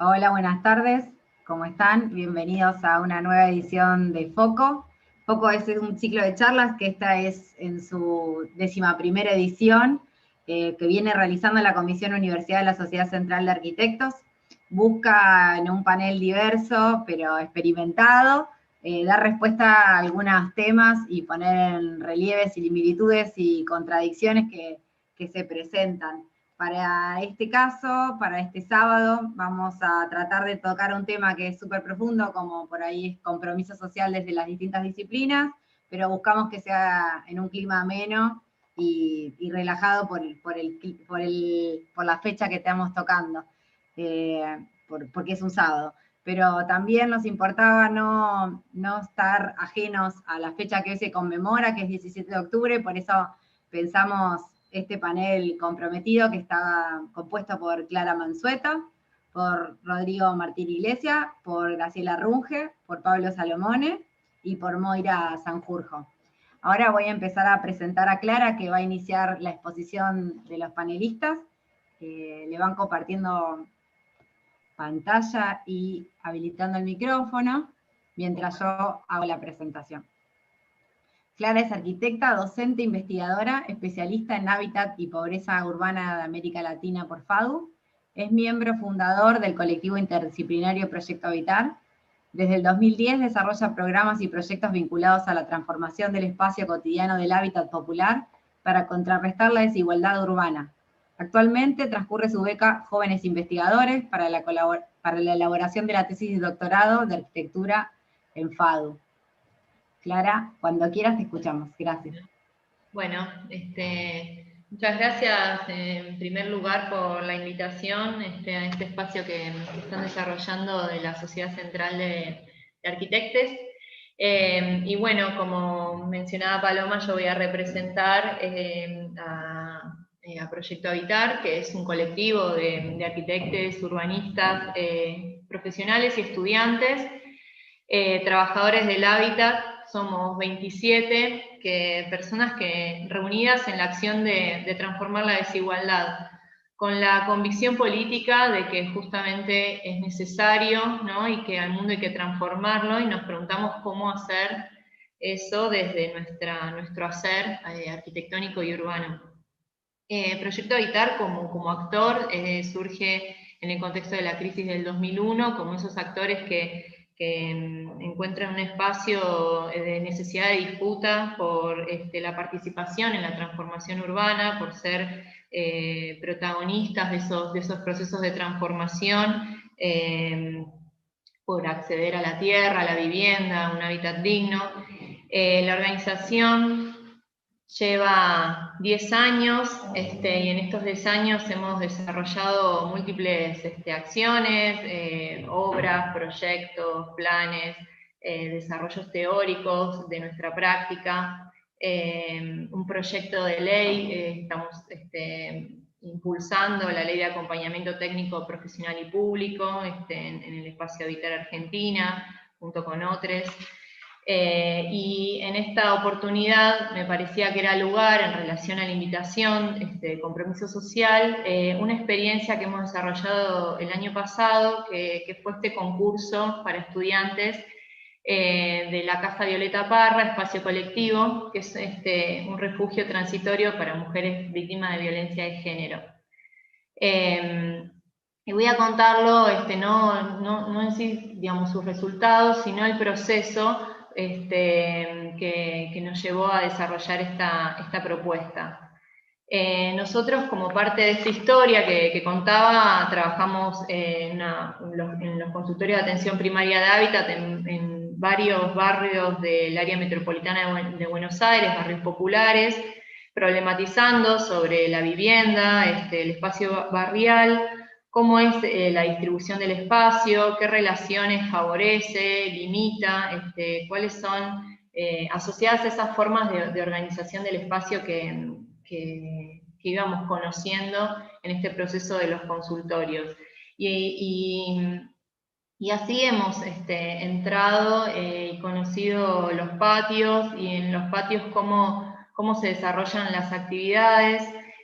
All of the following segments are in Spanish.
Hola, buenas tardes. ¿Cómo están? Bienvenidos a una nueva edición de Foco. Foco es un ciclo de charlas que esta es en su 11ª edición, que viene realizando la Comisión Universidad de la Sociedad Central de Arquitectos. Busca en un panel diverso, pero experimentado, dar respuesta a algunos temas y poner en relieve similitudes y contradicciones que se presentan. Para este caso, para este sábado, vamos a tratar de tocar un tema que es súper profundo, como por ahí es compromiso social desde las distintas disciplinas, pero buscamos que sea en un clima ameno y relajado por la fecha que estamos tocando, porque es un sábado. Pero también nos importaba no estar ajenos a la fecha que hoy se conmemora, que es 17 de octubre, por eso pensamos este panel comprometido que está compuesto por Clara Mansueta, por Rodrigo Martín Iglesias, por Graciela Runge, por Pablo Salomone y por Moira Sanjurjo. Ahora voy a empezar a presentar a Clara, que va a iniciar la exposición de los panelistas. Le van compartiendo pantalla y habilitando el micrófono mientras yo hago la presentación. Clara es arquitecta, docente, investigadora, especialista en hábitat y pobreza urbana de América Latina por FADU. Es miembro fundador del colectivo interdisciplinario Proyecto Habitar. Desde el 2010 desarrolla programas y proyectos vinculados a la transformación del espacio cotidiano del hábitat popular para contrarrestar la desigualdad urbana. Actualmente transcurre su beca Jóvenes Investigadores para la elaboración de la tesis de doctorado de arquitectura en FADU. Clara, cuando quieras te escuchamos. Gracias. Bueno, muchas gracias en primer lugar por la invitación a este espacio que están desarrollando de la Sociedad Central de Arquitectos. Y bueno, como mencionaba Paloma, yo voy a representar a Proyecto Habitar, que es un colectivo de arquitectos, urbanistas, profesionales y estudiantes, trabajadores del hábitat. Somos 27 personas reunidas en la acción de transformar la desigualdad, con la convicción política de que justamente es necesario, ¿no? Y que al mundo hay que transformarlo, y nos preguntamos cómo hacer eso desde nuestro hacer arquitectónico y urbano. Proyecto Habitar como actor surge en el contexto de la crisis del 2001, como esos actores que encuentran un espacio de necesidad de disputa por la participación en la transformación urbana, por ser protagonistas de esos procesos de transformación, por acceder a la tierra, a la vivienda, a un hábitat digno. La organización lleva 10 años, y en estos 10 años hemos desarrollado múltiples acciones, obras, proyectos, planes, desarrollos teóricos de nuestra práctica, un proyecto de ley, estamos impulsando la ley de acompañamiento técnico profesional y público en el espacio Habitar Argentina, junto con otros. Y en esta oportunidad me parecía que era lugar, en relación a la invitación de compromiso social, una experiencia que hemos desarrollado el año pasado, que fue este concurso para estudiantes de la Casa Violeta Parra, Espacio Colectivo, que es un refugio transitorio para mujeres víctimas de violencia de género. Y voy a contarlo, no en sí, digamos, sus resultados, sino el proceso que nos llevó a desarrollar esta propuesta. Nosotros, como parte de esta historia que contaba, trabajamos en los consultorios de atención primaria de hábitat en varios barrios del área metropolitana de Buenos Aires, barrios populares, problematizando sobre la vivienda, el espacio barrial, cómo es la distribución del espacio, qué relaciones favorece, limita, cuáles son asociadas a esas formas de organización del espacio que íbamos conociendo en este proceso de los consultorios. Y así hemos entrado y conocido los patios, y en los patios cómo se desarrollan las actividades.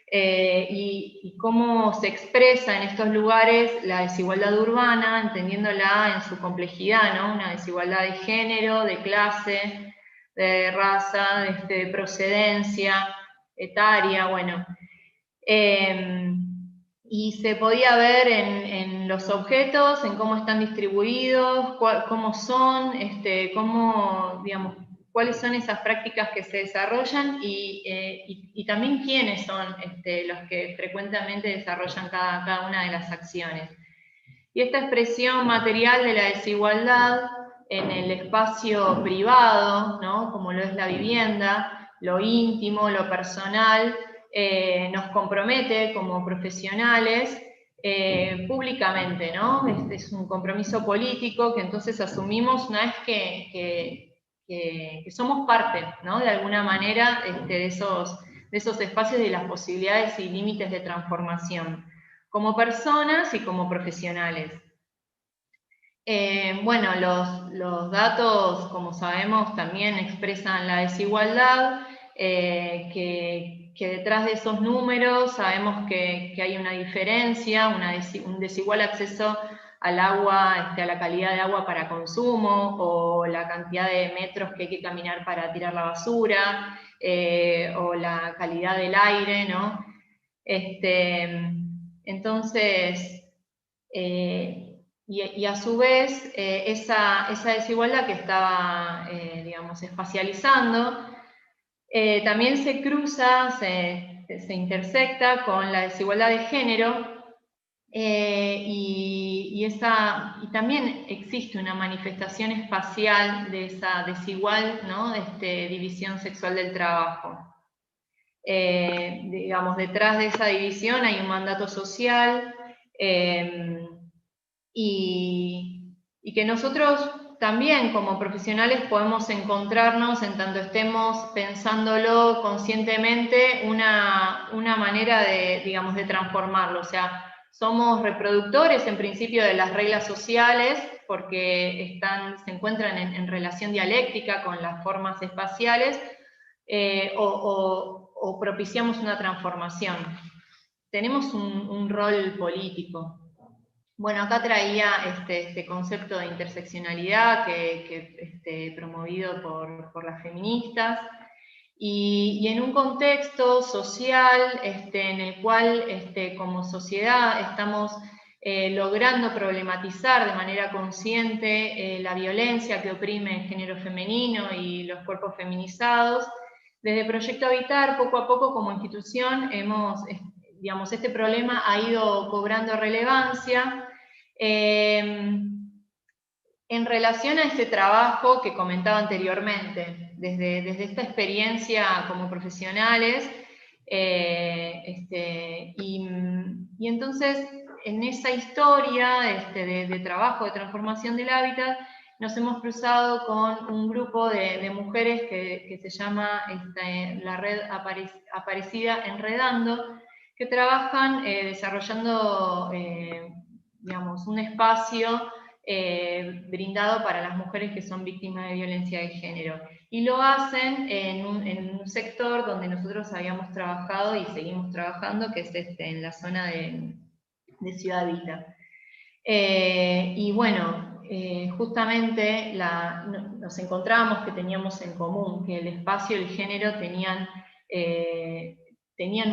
y cómo se expresa en estos lugares la desigualdad urbana, entendiéndola en su complejidad, ¿no? Una desigualdad de género, de clase, de raza, de procedencia, etaria, bueno. Y se podía ver en los objetos, en cómo están distribuidos, cómo son, cómo, digamos, cuáles son esas prácticas que se desarrollan y también quiénes son los que frecuentemente desarrollan cada una de las acciones. Y esta expresión material de la desigualdad en el espacio privado, ¿no? Como lo es la vivienda, lo íntimo, lo personal, nos compromete como profesionales públicamente, ¿no? Este es un compromiso político que entonces asumimos una vez que somos parte, ¿no? De alguna manera de esos espacios y de las posibilidades y límites de transformación, como personas y como profesionales. Bueno, los datos, como sabemos, también expresan la desigualdad, que detrás de esos números sabemos que hay una diferencia, un desigual acceso al agua, a la calidad de agua para consumo, o la cantidad de metros que hay que caminar para tirar la basura, o la calidad del aire, ¿no? Entonces, y a su vez, esa desigualdad que estaba, digamos, espacializando, también se cruza, se intersecta con la desigualdad de género, y también existe una manifestación espacial de esa desigual, ¿no? División sexual del trabajo. Digamos, detrás de esa división hay un mandato social, y que nosotros también como profesionales podemos encontrarnos, en tanto estemos pensándolo conscientemente, una manera de, digamos, de transformarlo. O sea, somos reproductores en principio de las reglas sociales, porque se encuentran en relación dialéctica con las formas espaciales, o propiciamos una transformación. Tenemos un rol político. Bueno, acá traía este concepto de interseccionalidad que promovido por las feministas, y en un contexto social en el cual como sociedad estamos logrando problematizar de manera consciente la violencia que oprime el género femenino y los cuerpos feminizados. Desde Proyecto Habitar, poco a poco como institución, digamos, este problema ha ido cobrando relevancia en relación a este trabajo que comentaba anteriormente, desde esta experiencia como profesionales, y entonces en esa historia de trabajo, de transformación del hábitat, nos hemos cruzado con un grupo de mujeres que se llama la Red Aparecida Enredando, que trabajan desarrollando, digamos, un espacio brindado para las mujeres que son víctimas de violencia de género. Y lo hacen en un sector donde nosotros habíamos trabajado y seguimos trabajando, que es en la zona de Ciudad Vita. Y bueno, justamente nos encontrábamos que teníamos en común, que el espacio y el género tenían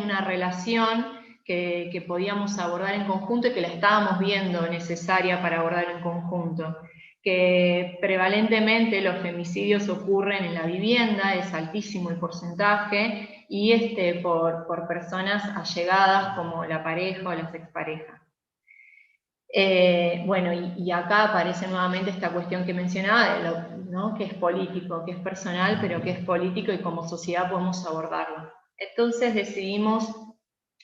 una relación que podíamos abordar en conjunto y que la estábamos viendo necesaria para abordar en conjunto. Que prevalentemente los femicidios ocurren en la vivienda, es altísimo el porcentaje, y por personas allegadas como la pareja o las exparejas. Bueno, y acá aparece nuevamente esta cuestión que mencionaba, ¿no? Que es político, que es personal, pero que es político y como sociedad podemos abordarlo. Entonces decidimos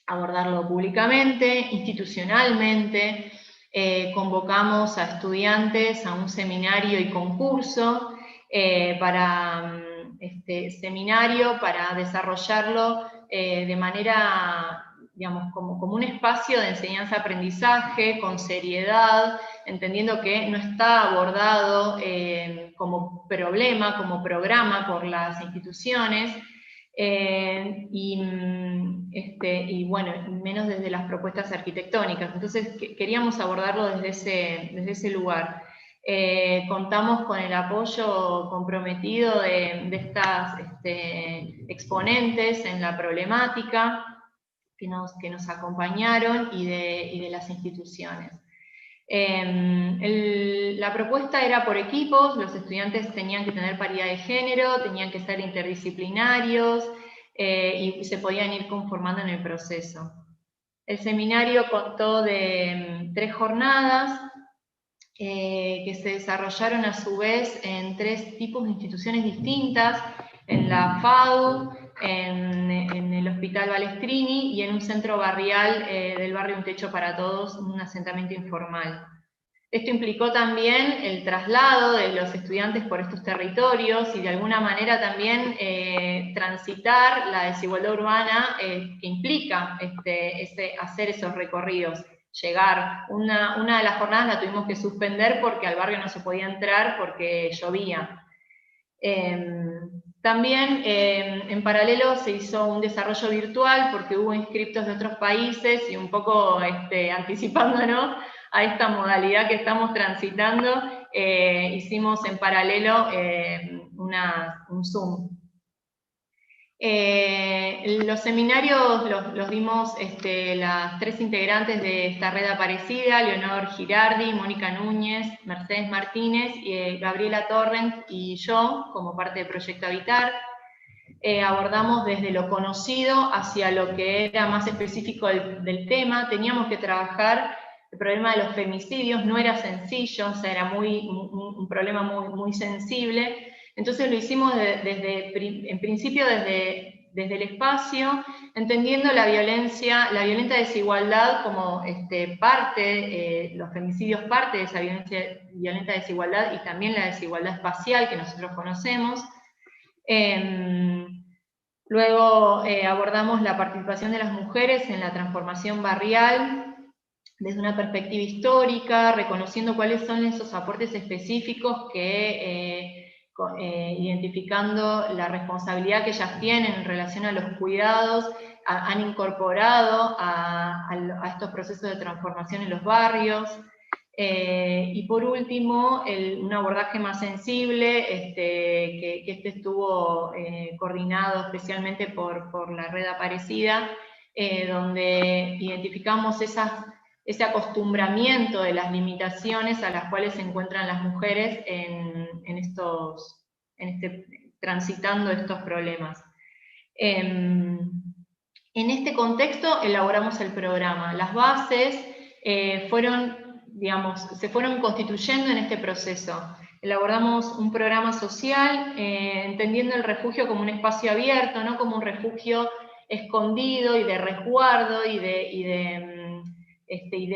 abordarlo públicamente, institucionalmente, convocamos a estudiantes a un seminario y concurso, seminario para desarrollarlo de manera, digamos, como un espacio de enseñanza-aprendizaje, con seriedad, entendiendo que no está abordado como problema, como programa por las instituciones, y bueno, menos desde las propuestas arquitectónicas. Entonces queríamos abordarlo desde ese lugar. Contamos con el apoyo comprometido de estas exponentes en la problemática que nos acompañaron y de las instituciones. La propuesta era por equipos, los estudiantes tenían que tener paridad de género, tenían que ser interdisciplinarios y se podían ir conformando en el proceso. El seminario contó de 3 jornadas que se desarrollaron a su vez en 3 tipos de instituciones distintas, en la FADU, en el Hospital Balestrini y en un centro barrial del barrio Un Techo para Todos, un asentamiento informal. Esto implicó también el traslado de los estudiantes por estos territorios y de alguna manera también transitar la desigualdad urbana que implica hacer esos recorridos. Llegar, una de las jornadas la tuvimos que suspender porque al barrio no se podía entrar porque llovía. También en paralelo se hizo un desarrollo virtual porque hubo inscriptos de otros países y un poco anticipándonos a esta modalidad que estamos transitando, hicimos en paralelo un Zoom. Los seminarios los dimos las 3 integrantes de esta red Aparecida, Leonor Girardi, Mónica Núñez, Mercedes Martínez, Gabriela Torrent y yo, como parte del Proyecto Habitar. Abordamos desde lo conocido hacia lo que era más específico del tema. Teníamos que trabajar el problema de los femicidios, no era sencillo, o sea, era un problema muy sensible. Entonces lo hicimos en principio desde el espacio, entendiendo la violenta desigualdad como parte, los femicidios parte de esa violenta desigualdad y también la desigualdad espacial que nosotros conocemos. Luego abordamos la participación de las mujeres en la transformación barrial desde una perspectiva histórica, reconociendo cuáles son esos aportes específicos que identificando la responsabilidad que ellas tienen en relación a los cuidados, han incorporado a estos procesos de transformación en los barrios. Y por último, un abordaje más sensible, que estuvo coordinado especialmente por la red Aparecida, donde identificamos ese acostumbramiento de las limitaciones a las cuales se encuentran las mujeres transitando estos problemas. En este contexto elaboramos el programa. Las bases se fueron constituyendo en este proceso. Elaboramos un programa social, entendiendo el refugio como un espacio abierto, no como un refugio escondido y de resguardo y de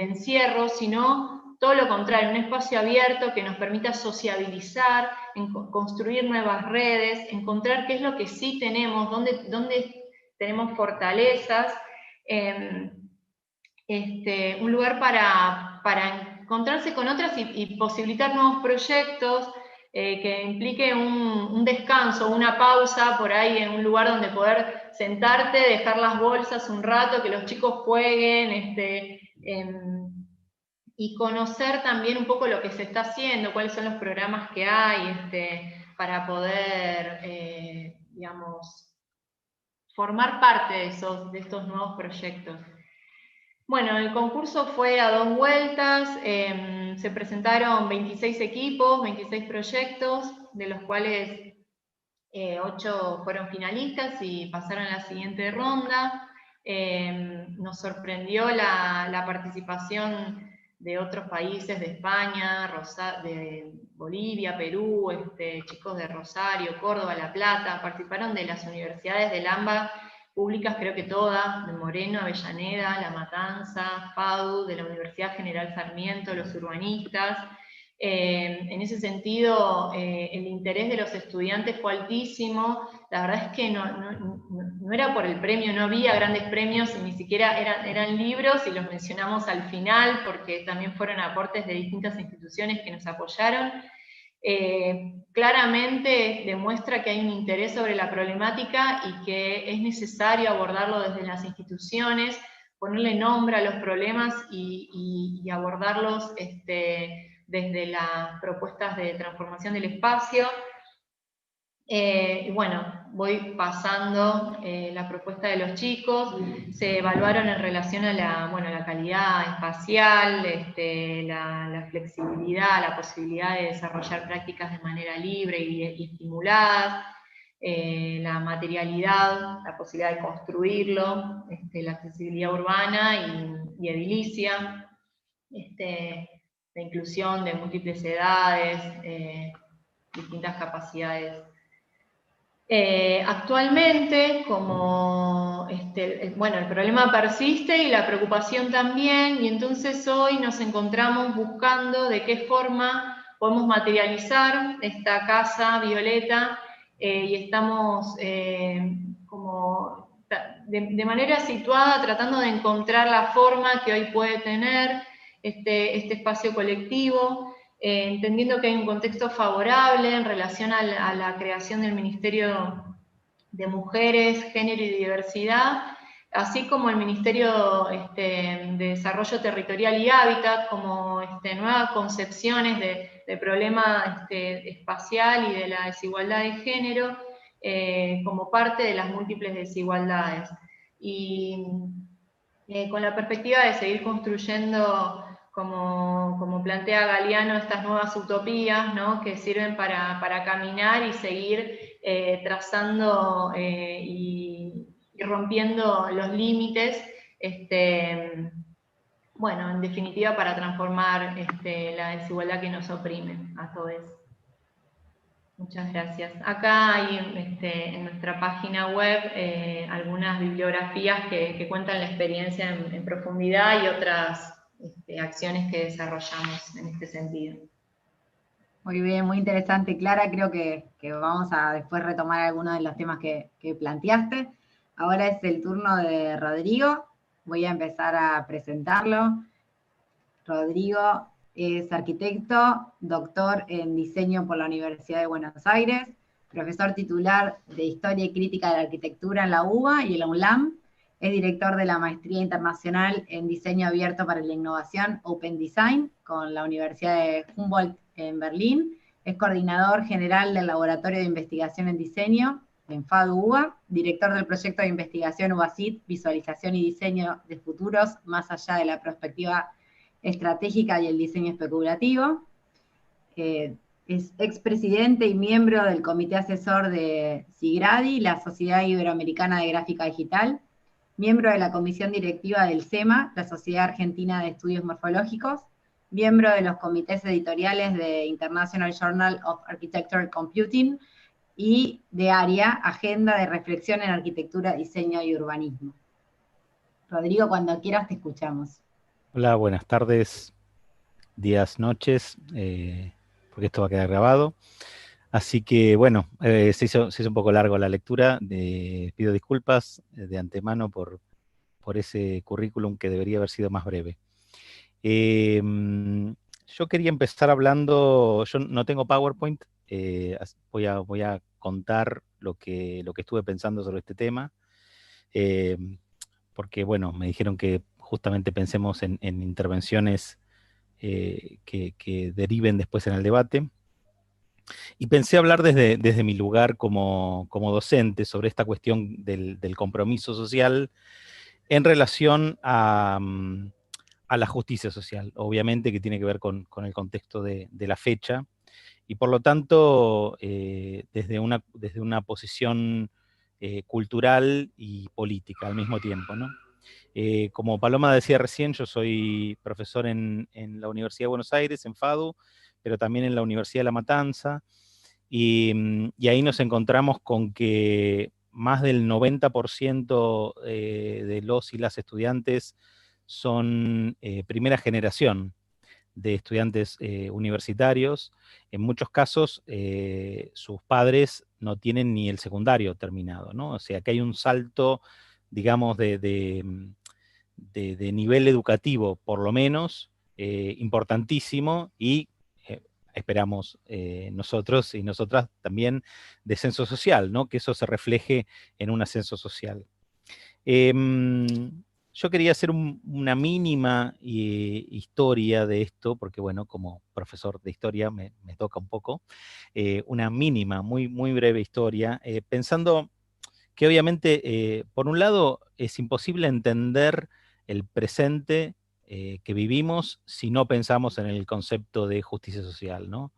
encierro, sino todo lo contrario, un espacio abierto que nos permita sociabilizar, construir nuevas redes, encontrar qué es lo que sí tenemos, dónde tenemos fortalezas, un lugar para encontrarse con otras y posibilitar nuevos proyectos, que implique un descanso, una pausa por ahí en un lugar donde poder sentarte, dejar las bolsas un rato, que los chicos jueguen, y conocer también un poco lo que se está haciendo, cuáles son los programas que hay, para poder, formar parte de estos nuevos proyectos. Bueno, el concurso fue a 2 vueltas, se presentaron 26 equipos, 26 proyectos, de los cuales 8 fueron finalistas y pasaron a la siguiente ronda. Nos sorprendió la participación de otros países, de España, de Bolivia, Perú, chicos de Rosario, Córdoba, La Plata, participaron de las universidades del AMBA, públicas creo que todas, de Moreno, Avellaneda, La Matanza, FADU, de la Universidad General Sarmiento, los urbanistas. En ese sentido, el interés de los estudiantes fue altísimo. La verdad es que no era por el premio, no había grandes premios, ni siquiera eran libros, y los mencionamos al final, porque también fueron aportes de distintas instituciones que nos apoyaron. claramente demuestra que hay un interés sobre la problemática y que es necesario abordarlo desde las instituciones, ponerle nombre a los problemas y abordarlos desde las propuestas de transformación del espacio. Y bueno, voy pasando la propuesta de los chicos. Se evaluaron en relación a la calidad espacial, la flexibilidad, la posibilidad de desarrollar prácticas de manera libre y estimuladas, la materialidad, la posibilidad de construirlo, la accesibilidad urbana y edilicia, la inclusión de múltiples edades, distintas capacidades. Actualmente, como el problema persiste y la preocupación también, y entonces hoy nos encontramos buscando de qué forma podemos materializar esta casa violeta, y estamos como de manera situada tratando de encontrar la forma que hoy puede tener este espacio colectivo, entendiendo que hay un contexto favorable en relación a la creación del Ministerio de Mujeres, Género y Diversidad, así como el Ministerio de Desarrollo Territorial y Hábitat, como nuevas concepciones de problema espacial y de la desigualdad de género, como parte de las múltiples desigualdades. Y con la perspectiva de seguir construyendo, como plantea Galeano, estas nuevas utopías, ¿no?, que sirven para caminar y seguir trazando y rompiendo los límites, bueno, en definitiva, para transformar la desigualdad que nos oprime a todos. Muchas gracias. Acá hay en nuestra página web algunas bibliografías que cuentan la experiencia en profundidad y otras acciones que desarrollamos en este sentido. Muy bien, muy interesante, Clara. Creo que vamos a después retomar algunos de los temas que planteaste. Ahora es el turno de Rodrigo. Voy a empezar a presentarlo. Rodrigo es arquitecto, doctor en diseño por la Universidad de Buenos Aires, profesor titular de Historia y Crítica de la Arquitectura en la UBA y en la UNLAM. Es director de la Maestría Internacional en Diseño Abierto para la Innovación Open Design con la Universidad de Humboldt en Berlín. Es coordinador general del Laboratorio de Investigación en Diseño en FADU-UBA, director del proyecto de investigación UBACIT, Visualización y Diseño de Futuros más allá de la perspectiva estratégica y el diseño especulativo. Es expresidente y miembro del comité asesor de SIGRADI, la Sociedad Iberoamericana de Gráfica Digital, miembro de la comisión directiva del SEMA, la Sociedad Argentina de Estudios Morfológicos, miembro de los comités editoriales de International Journal of Architectural Computing y de ARIA, Agenda de Reflexión en Arquitectura, Diseño y Urbanismo. Rodrigo, cuando quieras te escuchamos. Hola, buenas tardes, días, noches, porque esto va a quedar grabado. Así que, bueno, se hizo un poco largo la lectura. Pido disculpas de antemano por ese currículum que debería haber sido más breve. Yo quería empezar hablando, yo no tengo PowerPoint, voy a contar lo que estuve pensando sobre este tema, porque, bueno, me dijeron que justamente pensemos en intervenciones que deriven después en el debate. Y pensé hablar desde mi lugar como docente sobre esta cuestión del compromiso social en relación a la justicia social, obviamente que tiene que ver con el contexto de la fecha, y por lo tanto desde una posición cultural y política al mismo tiempo, ¿no? Como Paloma decía recién, yo soy profesor en la Universidad de Buenos Aires, en FADU, pero también en la Universidad de La Matanza, y ahí nos encontramos con que más del 90% de los y las estudiantes son primera generación de estudiantes universitarios. En muchos casos, sus padres no tienen ni el secundario terminado, ¿no? O sea, que hay un salto, digamos, de nivel educativo, por lo menos, importantísimo, y esperamos nosotros y nosotras también, descenso social, ¿no? Que eso se refleje en un ascenso social. Yo quería hacer una mínima historia de esto, porque bueno, como profesor de historia me toca un poco, una mínima, muy, muy breve historia, pensando que obviamente, por un lado, es imposible entender el presente que vivimos si no pensamos en el concepto de justicia social, ¿no?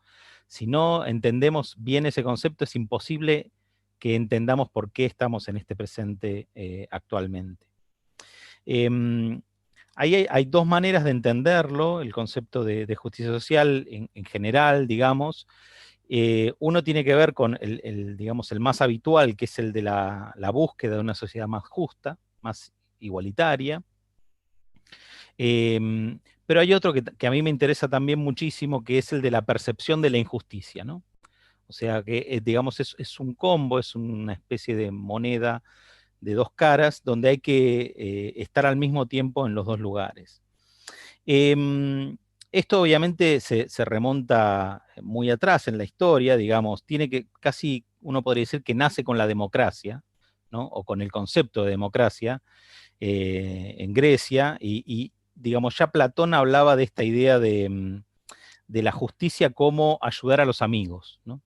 Si no entendemos bien ese concepto, es imposible que entendamos por qué estamos en este presente actualmente. Hay dos maneras de entenderlo, el concepto de justicia social en general, digamos. Uno tiene que ver con digamos, el más habitual, que es el de la búsqueda de una sociedad más justa, más igualitaria. Pero hay otro que a mí me interesa también muchísimo, que es el de la percepción de la injusticia, ¿no? O sea que, digamos, es un combo, es una especie de moneda de dos caras, donde hay que estar al mismo tiempo en los dos lugares. Esto obviamente se remonta muy atrás en la historia, digamos, tiene que, casi uno podría decir que nace con la democracia, ¿no? O con el concepto de democracia en Grecia, y, digamos, ya Platón hablaba de esta idea de la justicia como ayudar a los amigos, ¿no?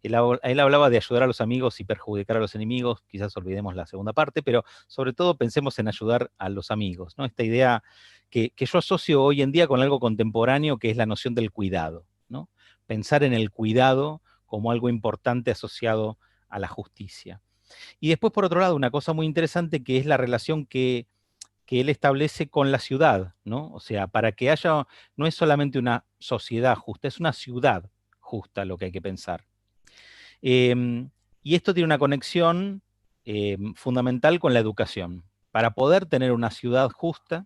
Él hablaba de ayudar a los amigos y perjudicar a los enemigos, quizás olvidemos la segunda parte, pero sobre todo pensemos en ayudar a los amigos, ¿no? Esta idea que yo asocio hoy en día con algo contemporáneo, que es la noción del cuidado, ¿no? Pensar en el cuidado como algo importante asociado a la justicia. Y después, por otro lado, una cosa muy interesante, que es la relación que él establece con la ciudad, ¿no? O sea, para que haya, no es solamente una sociedad justa, es una ciudad justa lo que hay que pensar. Y esto tiene una conexión fundamental con la educación. Para poder tener una ciudad justa,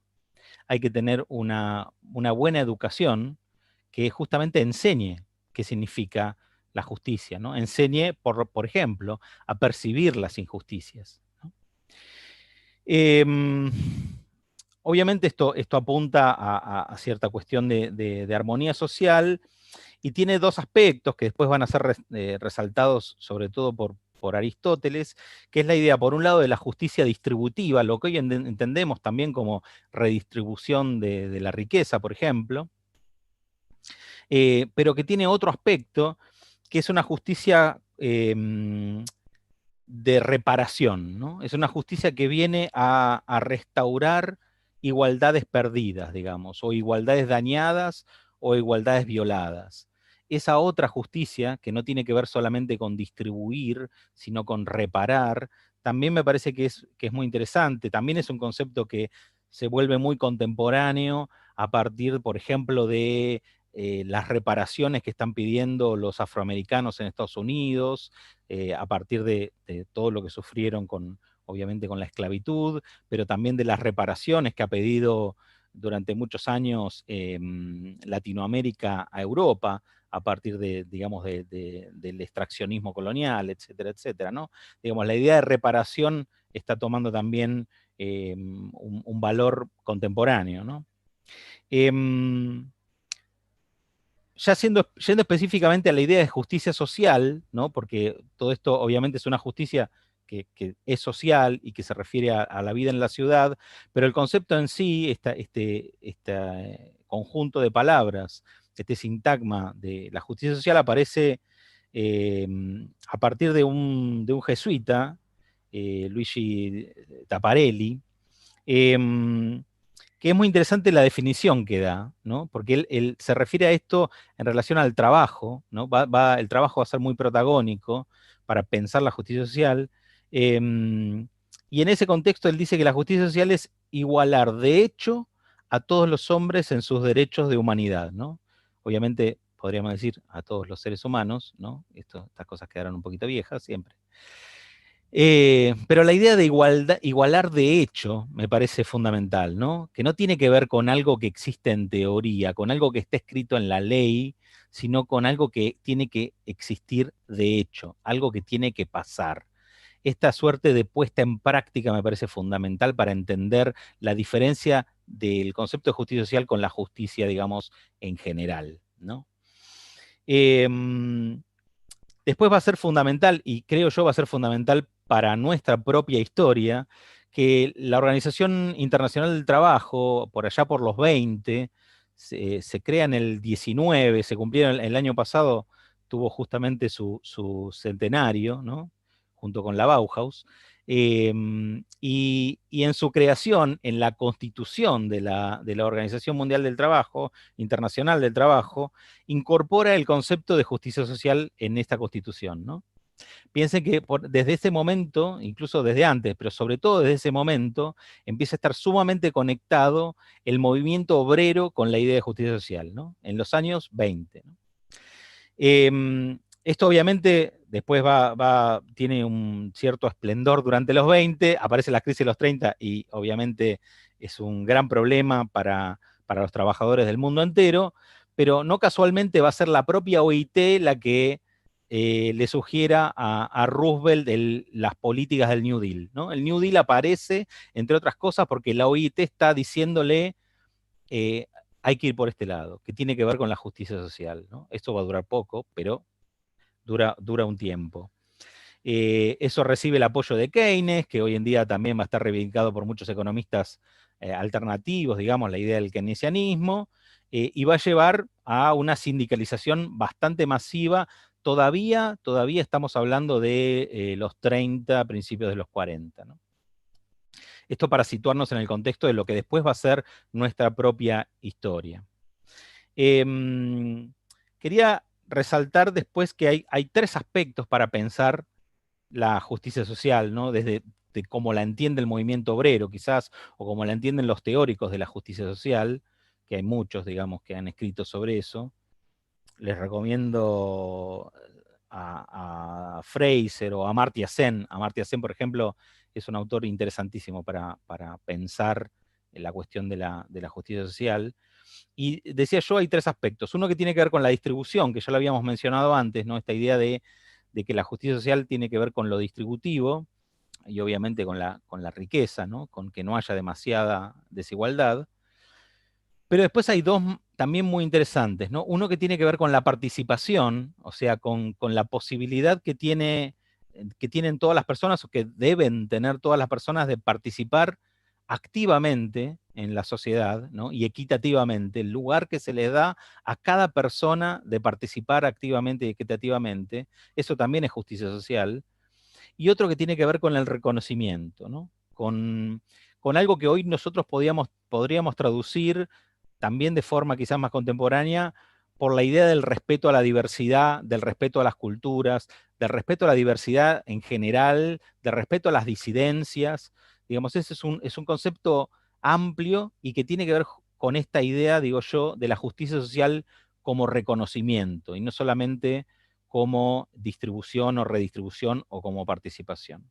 hay que tener una buena educación que justamente enseñe qué significa la justicia, ¿no? Enseñe, por ejemplo, a percibir las injusticias, ¿no? Obviamente esto apunta a cierta cuestión de armonía social, y tiene dos aspectos que después van a ser resaltados sobre todo por Aristóteles, que es la idea, por un lado, de la justicia distributiva, lo que hoy entendemos también como redistribución de la riqueza, por ejemplo, pero que tiene otro aspecto, que es una justicia de reparación, ¿no? Es una justicia que viene a restaurar igualdades perdidas, digamos, o igualdades dañadas o igualdades violadas. Esa otra justicia, que no tiene que ver solamente con distribuir, sino con reparar, también me parece que es muy interesante. También es un concepto que se vuelve muy contemporáneo a partir, por ejemplo, de las reparaciones que están pidiendo los afroamericanos en Estados Unidos, a partir de todo lo que sufrieron obviamente con la esclavitud, pero también de las reparaciones que ha pedido durante muchos años Latinoamérica a Europa, a partir digamos, del extraccionismo colonial, etcétera, etcétera, ¿no? Digamos, la idea de reparación está tomando también un valor contemporáneo, ¿no? Ya yendo específicamente a la idea de justicia social, ¿no? Porque todo esto obviamente es una justicia que es social y que se refiere a la vida en la ciudad, pero el concepto en sí, este conjunto de palabras, este sintagma de la justicia social aparece a partir de un jesuita, Luigi Taparelli, que es muy interesante la definición que da, ¿no? Porque él se refiere a esto en relación al trabajo, ¿no? El trabajo va a ser muy protagónico para pensar la justicia social, y en ese contexto él dice que la justicia social es igualar de hecho a todos los hombres en sus derechos de humanidad, ¿no? Obviamente podríamos decir a todos los seres humanos, ¿no? Estas cosas quedaron un poquito viejas siempre. Pero la idea de igualar de hecho me parece fundamental, ¿no? Que no tiene que ver con algo que existe en teoría, con algo que está escrito en la ley, sino con algo que tiene que existir de hecho, algo que tiene que pasar. Esta suerte de puesta en práctica me parece fundamental para entender la diferencia del concepto de justicia social con la justicia, digamos, en general, ¿no? Después va a ser fundamental, y creo yo va a ser fundamental para nuestra propia historia, que la Organización Internacional del Trabajo, por allá por los 20, se crea en el 19, se cumplieron el año pasado, tuvo justamente su centenario, ¿no? Junto con la Bauhaus, y en su creación, en la constitución de la Organización Mundial del Trabajo, Internacional del Trabajo, incorpora el concepto de justicia social en esta constitución, ¿no? Piensen que desde ese momento, incluso desde antes, pero sobre todo desde ese momento, empieza a estar sumamente conectado el movimiento obrero con la idea de justicia social, ¿no? En los años 20, ¿no? Esto obviamente después tiene un cierto esplendor durante los 20, aparece la crisis de los 30 y obviamente es un gran problema para los trabajadores del mundo entero, pero no casualmente va a ser la propia OIT la que le sugiera a Roosevelt las políticas del New Deal, ¿no? El New Deal aparece, entre otras cosas, porque la OIT está diciéndole hay que ir por este lado, que tiene que ver con la justicia social, ¿no? Esto va a durar poco, pero dura un tiempo. Eso recibe el apoyo de Keynes, que hoy en día también va a estar reivindicado por muchos economistas alternativos, digamos, la idea del keynesianismo, y va a llevar a una sindicalización bastante masiva. Todavía estamos hablando de los 30, principios de los 40, ¿no? Esto para situarnos en el contexto de lo que después va a ser nuestra propia historia. Quería resaltar después que hay tres aspectos para pensar la justicia social, ¿no? Desde cómo la entiende el movimiento obrero, quizás, o como la entienden los teóricos de la justicia social, que hay muchos, digamos, que han escrito sobre eso. Les recomiendo a Fraser o a Amartya Sen. Amartya Sen, por ejemplo, es un autor interesantísimo para pensar en la cuestión de la justicia social. Y decía yo, hay tres aspectos. Uno que tiene que ver con la distribución, que ya lo habíamos mencionado antes, ¿no? Esta idea de que la justicia social tiene que ver con lo distributivo y obviamente con la riqueza, ¿no? Con que no haya demasiada desigualdad. Pero después hay dos también muy interesantes, ¿no? Uno que tiene que ver con la participación, o sea, con la posibilidad que tienen todas las personas, o que deben tener todas las personas, de participar activamente en la sociedad, ¿no? Y equitativamente, el lugar que se les da a cada persona de participar activamente y equitativamente, eso también es justicia social. Y otro que tiene que ver con el reconocimiento, ¿no? Con algo que hoy nosotros podríamos traducir también de forma quizás más contemporánea, por la idea del respeto a la diversidad, del respeto a las culturas, del respeto a la diversidad en general, del respeto a las disidencias. Digamos, ese es un concepto amplio y que tiene que ver con esta idea, digo yo, de la justicia social como reconocimiento, y no solamente como distribución o redistribución o como participación.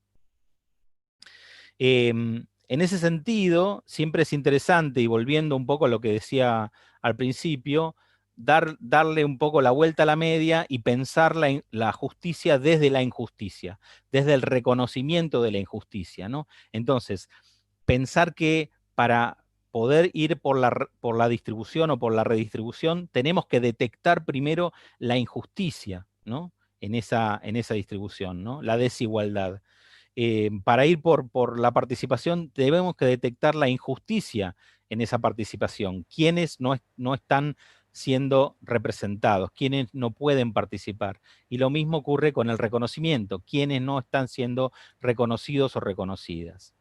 En ese sentido, siempre es interesante, y volviendo un poco a lo que decía al principio, darle un poco la vuelta a la media y pensar la justicia desde la injusticia, desde el reconocimiento de la injusticia, ¿no? Entonces, pensar que para poder ir por la distribución o por la redistribución, tenemos que detectar primero la injusticia, ¿no? En esa distribución, ¿no? La desigualdad. Para ir por la participación, debemos que detectar la injusticia en esa participación, quienes no están siendo representados, quienes no pueden participar. Y lo mismo ocurre con el reconocimiento, quienes no están siendo reconocidos o reconocidas.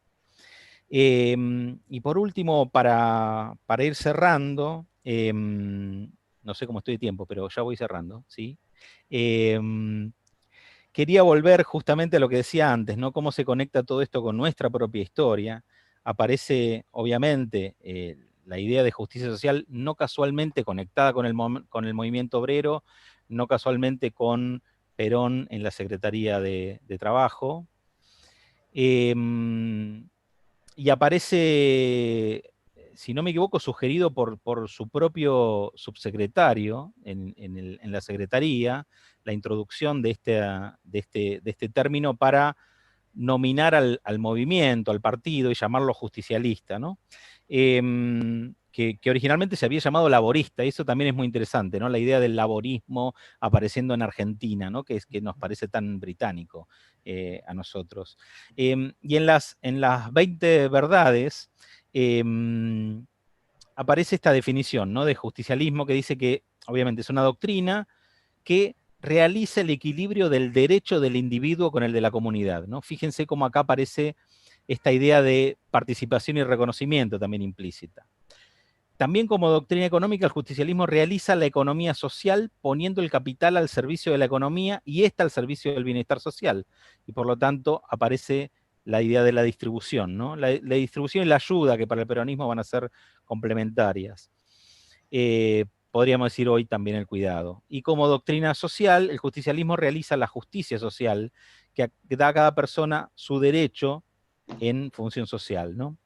Y por último, para ir cerrando, no sé cómo estoy de tiempo, pero ya voy cerrando, ¿sí? Quería volver justamente a lo que decía antes, ¿no? Cómo se conecta todo esto con nuestra propia historia. Aparece, obviamente, la idea de justicia social, no casualmente conectada con el movimiento obrero, no casualmente con Perón en la Secretaría de Trabajo. Y aparece, si no me equivoco, sugerido por su propio subsecretario en la Secretaría, la introducción de este término para nominar al movimiento, al partido, y llamarlo justicialista, ¿no? que originalmente se había llamado laborista, y eso también es muy interesante, ¿no? La idea del laborismo apareciendo en Argentina, ¿no? Que nos parece tan británico a nosotros. Y en las 20 verdades aparece esta definición, ¿no? De justicialismo, que dice que obviamente es una doctrina que realiza el equilibrio del derecho del individuo con el de la comunidad, ¿no? Fíjense cómo acá aparece esta idea de participación y reconocimiento también implícita. También como doctrina económica, el justicialismo realiza la economía social poniendo el capital al servicio de la economía y ésta al servicio del bienestar social. Y por lo tanto aparece la idea de la distribución, ¿no? La distribución y la ayuda, que para el peronismo van a ser complementarias. Podríamos decir hoy también el cuidado. Y como doctrina social, el justicialismo realiza la justicia social, que da a cada persona su derecho en función social, ¿no?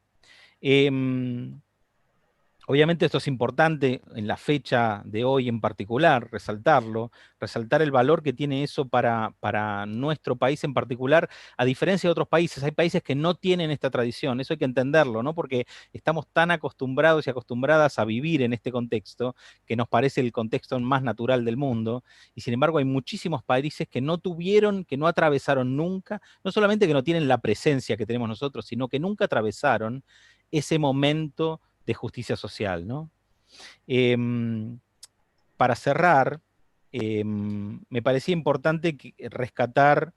Obviamente esto es importante en la fecha de hoy en particular, resaltarlo, resaltar el valor que tiene eso para nuestro país en particular, a diferencia de otros países. Hay países que no tienen esta tradición, eso hay que entenderlo, ¿no? Porque estamos tan acostumbrados y acostumbradas a vivir en este contexto, que nos parece el contexto más natural del mundo, y sin embargo hay muchísimos países que no tuvieron, que no atravesaron nunca, no solamente que no tienen la presencia que tenemos nosotros, sino que nunca atravesaron ese momento de justicia social, ¿no? Para cerrar, me parecía importante rescatar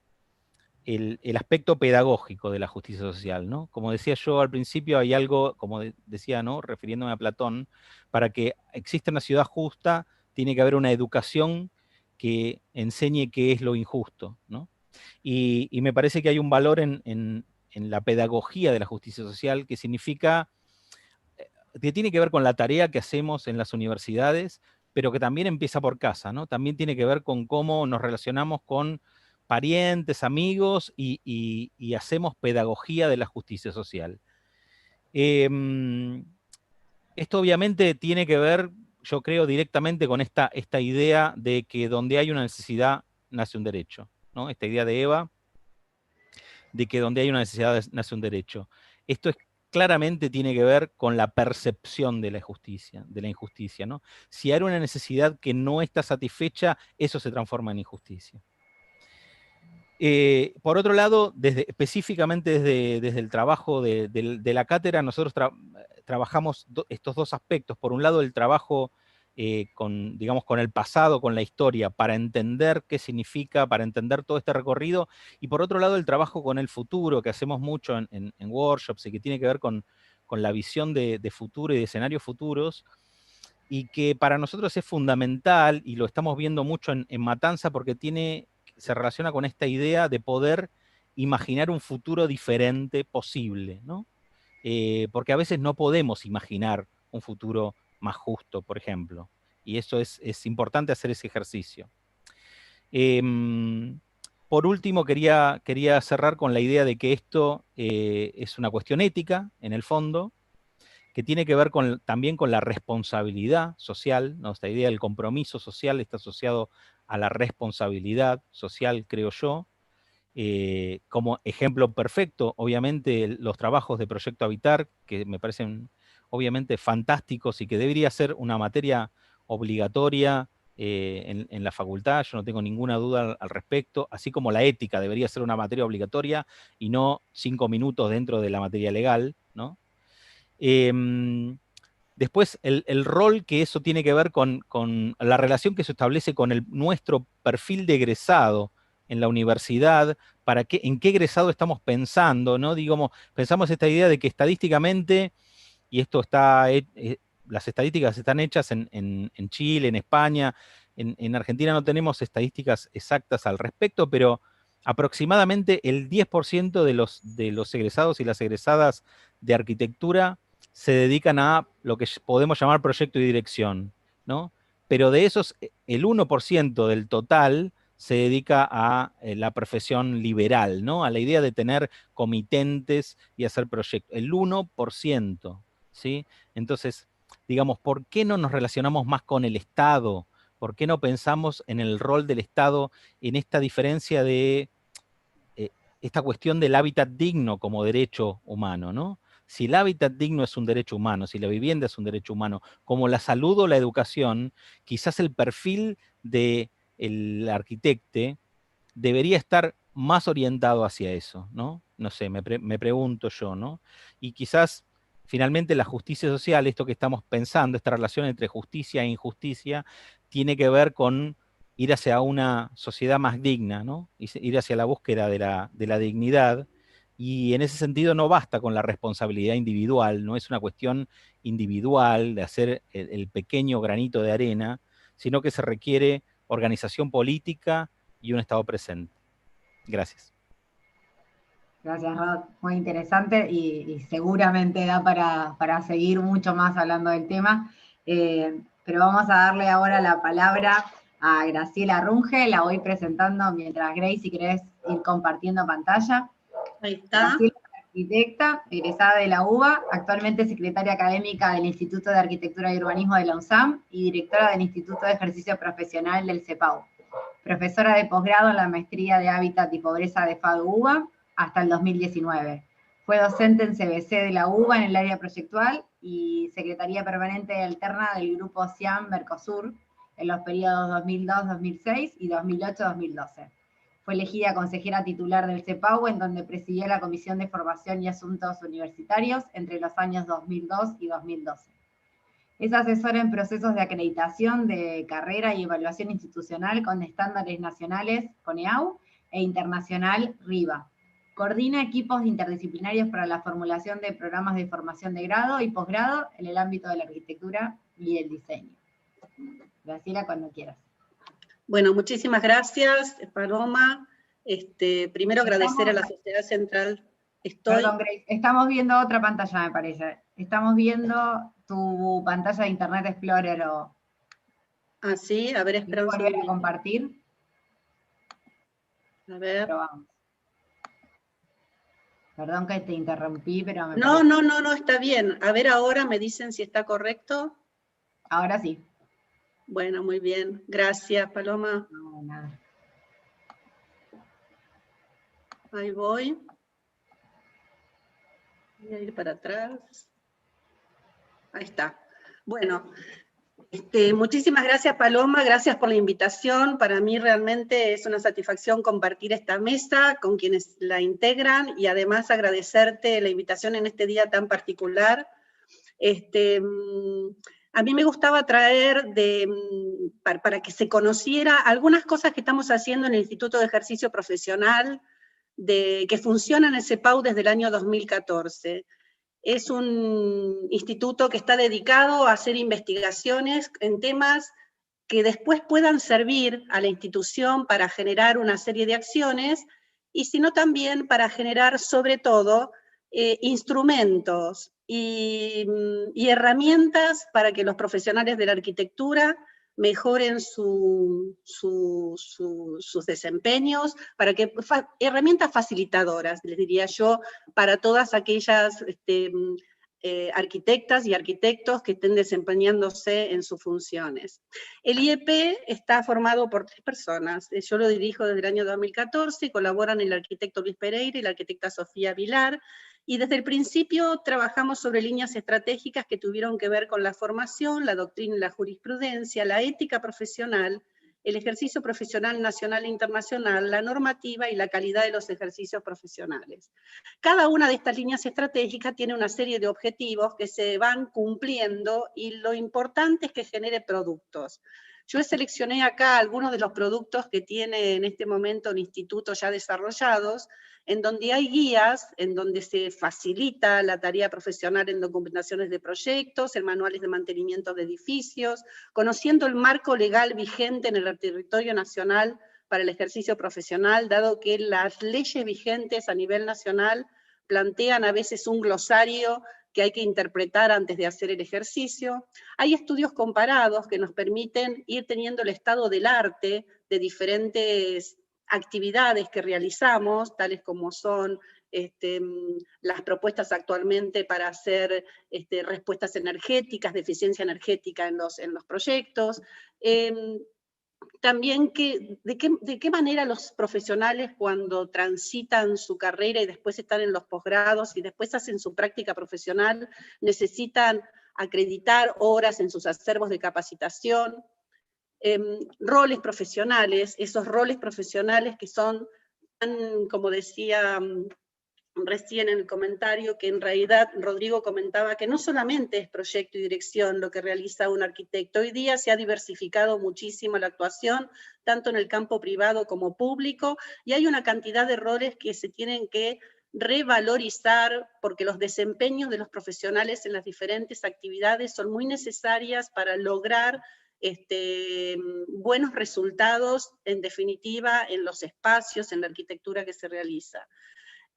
el aspecto pedagógico de la justicia social, ¿no? Como decía yo al principio, hay algo, como decía, ¿no? Refiriéndome a Platón, para que exista una ciudad justa, tiene que haber una educación que enseñe qué es lo injusto, ¿no? Y me parece que hay un valor en la pedagogía de la justicia social que significa que tiene que ver con la tarea que hacemos en las universidades, pero que también empieza por casa, ¿no? También tiene que ver con cómo nos relacionamos con parientes, amigos y hacemos pedagogía de la justicia social. Esto obviamente tiene que ver, yo creo, directamente con esta idea de que donde hay una necesidad nace un derecho, ¿no? Esta idea de Eva, de que donde hay una necesidad nace un derecho. Esto claramente tiene que ver con la percepción de la injusticia, ¿no? Si hay una necesidad que no está satisfecha, eso se transforma en injusticia. Por otro lado, específicamente desde el trabajo de la cátedra, nosotros trabajamos estos dos aspectos. Por un lado, el trabajo digamos, con el pasado, con la historia, para entender qué significa, para entender todo este recorrido, y por otro lado el trabajo con el futuro, que hacemos mucho en workshops y que tiene que ver con la visión de futuro y de escenarios futuros, y que para nosotros es fundamental, y lo estamos viendo mucho en Matanza, porque se relaciona con esta idea de poder imaginar un futuro diferente posible, ¿no? Porque a veces no podemos imaginar un futuro más justo, por ejemplo. Y eso es importante hacer ese ejercicio. Por último, quería cerrar con la idea de que esto es una cuestión ética, en el fondo, que tiene que ver también con la responsabilidad social, ¿no? Esta idea del compromiso social está asociado a la responsabilidad social, creo yo. Como ejemplo perfecto, obviamente, los trabajos de Proyecto Habitar, que me parecen obviamente fantásticos y que debería ser una materia obligatoria en la facultad, yo no tengo ninguna duda al respecto, así como la ética debería ser una materia obligatoria y no 5 minutos dentro de la materia legal, ¿no? Después, el rol que eso tiene que ver con la relación que se establece con nuestro perfil de egresado en la universidad, en qué egresado estamos pensando, ¿no? Digamos, pensamos esta idea de que estadísticamente, y esto las estadísticas están hechas en Chile, en España, en Argentina no tenemos estadísticas exactas al respecto, pero aproximadamente el 10% de los egresados y las egresadas de arquitectura se dedican a lo que podemos llamar proyecto y dirección, ¿no? Pero de esos, el 1% del total se dedica a la profesión liberal, ¿no? A la idea de tener comitentes y hacer proyectos. El 1%, ¿sí? Entonces, digamos, ¿por qué no nos relacionamos más con el Estado? ¿Por qué no pensamos en el rol del Estado, en esta diferencia de esta cuestión del hábitat digno como derecho humano, ¿no? Si el hábitat digno es un derecho humano, si la vivienda es un derecho humano, como la salud o la educación, quizás el perfil del arquitecto debería estar más orientado hacia eso, ¿no? No sé, me pregunto yo, ¿no? Y quizás finalmente la justicia social, esto que estamos pensando, esta relación entre justicia e injusticia, tiene que ver con ir hacia una sociedad más digna, ¿no? Ir hacia la búsqueda de la dignidad, y en ese sentido no basta con la responsabilidad individual, no es una cuestión individual de hacer el pequeño granito de arena, sino que se requiere organización política y un Estado presente. Gracias. Gracias, Rod. Muy interesante y seguramente da para seguir mucho más hablando del tema. Pero vamos a darle ahora la palabra a Graciela Runge. La voy presentando mientras, Grace, si querés ir compartiendo pantalla. Ahí está. Graciela es arquitecta, egresada de la UBA, actualmente secretaria académica del Instituto de Arquitectura y Urbanismo de la UNSAM y directora del Instituto de Ejercicio Profesional del CEPAU. Profesora de posgrado en la maestría de Hábitat y Pobreza de FADU-UBA hasta el 2019. Fue docente en CBC de la UBA en el área proyectual y secretaría permanente alterna del grupo CIAM-Mercosur en los periodos 2002-2006 y 2008-2012. Fue elegida consejera titular del CEPAU, en donde presidió la Comisión de Formación y Asuntos Universitarios entre los años 2002 y 2012. Es asesora en procesos de acreditación de carrera y evaluación institucional con estándares nacionales, CONEAU, e internacional, RIVA. Coordina equipos interdisciplinarios para la formulación de programas de formación de grado y posgrado en el ámbito de la arquitectura y el diseño. Graciela, cuando quieras. Bueno, muchísimas gracias, Paloma. Primero agradecer a la Sociedad Central. Perdón, Grace, estamos viendo otra pantalla, me parece. Estamos viendo tu pantalla de Internet Explorer o... Ah, sí, a ver, espera un volver a compartir. A ver. Probamos. Perdón que te interrumpí, pero me No, parece... no, está bien. A ver, ahora me dicen si está correcto. Ahora sí. Bueno, muy bien. Gracias, Paloma. No, nada. Ahí voy. Voy a ir para atrás. Ahí está. Bueno, muchísimas gracias, Paloma, gracias por la invitación. Para mí realmente es una satisfacción compartir esta mesa con quienes la integran y además agradecerte la invitación en este día tan particular. A mí me gustaba traer, para que se conociera, algunas cosas que estamos haciendo en el Instituto de Ejercicio Profesional, que funciona en el CEPAU desde el año 2014. Es un instituto que está dedicado a hacer investigaciones en temas que después puedan servir a la institución para generar una serie de acciones, y sino también para generar, sobre todo, instrumentos y herramientas para que los profesionales de la arquitectura mejoren sus desempeños, para que herramientas facilitadoras, les diría yo, para todas aquellas arquitectas y arquitectos que estén desempeñándose en sus funciones. El IEP está formado por 3 personas. Yo lo dirijo desde el año 2014, colaboran el arquitecto Luis Pereira y la arquitecta Sofía Vilar, y desde el principio trabajamos sobre líneas estratégicas que tuvieron que ver con la formación, la doctrina y la jurisprudencia, la ética profesional, el ejercicio profesional nacional e internacional, la normativa y la calidad de los ejercicios profesionales. Cada una de estas líneas estratégicas tiene una serie de objetivos que se van cumpliendo, y lo importante es que genere productos. Yo seleccioné acá algunos de los productos que tiene en este momento el instituto ya desarrollados, en donde hay guías, en donde se facilita la tarea profesional en documentaciones de proyectos, en manuales de mantenimiento de edificios, conociendo el marco legal vigente en el territorio nacional para el ejercicio profesional, dado que las leyes vigentes a nivel nacional plantean a veces un glosario que hay que interpretar antes de hacer el ejercicio. Hay estudios comparados que nos permiten ir teniendo el estado del arte de diferentes actividades que realizamos, tales como son las propuestas actualmente para hacer respuestas energéticas, de eficiencia energética en los proyectos, también de qué manera los profesionales cuando transitan su carrera y después están en los posgrados y después hacen su práctica profesional, necesitan acreditar horas en sus acervos de capacitación, roles profesionales, esos roles profesionales que son tan, como decía recién en el comentario, que en realidad Rodrigo comentaba que no solamente es proyecto y dirección lo que realiza un arquitecto. Hoy día se ha diversificado muchísimo la actuación, tanto en el campo privado como público, y hay una cantidad de roles que se tienen que revalorizar, porque los desempeños de los profesionales en las diferentes actividades son muy necesarias para lograr buenos resultados, en definitiva, en los espacios, en la arquitectura que se realiza.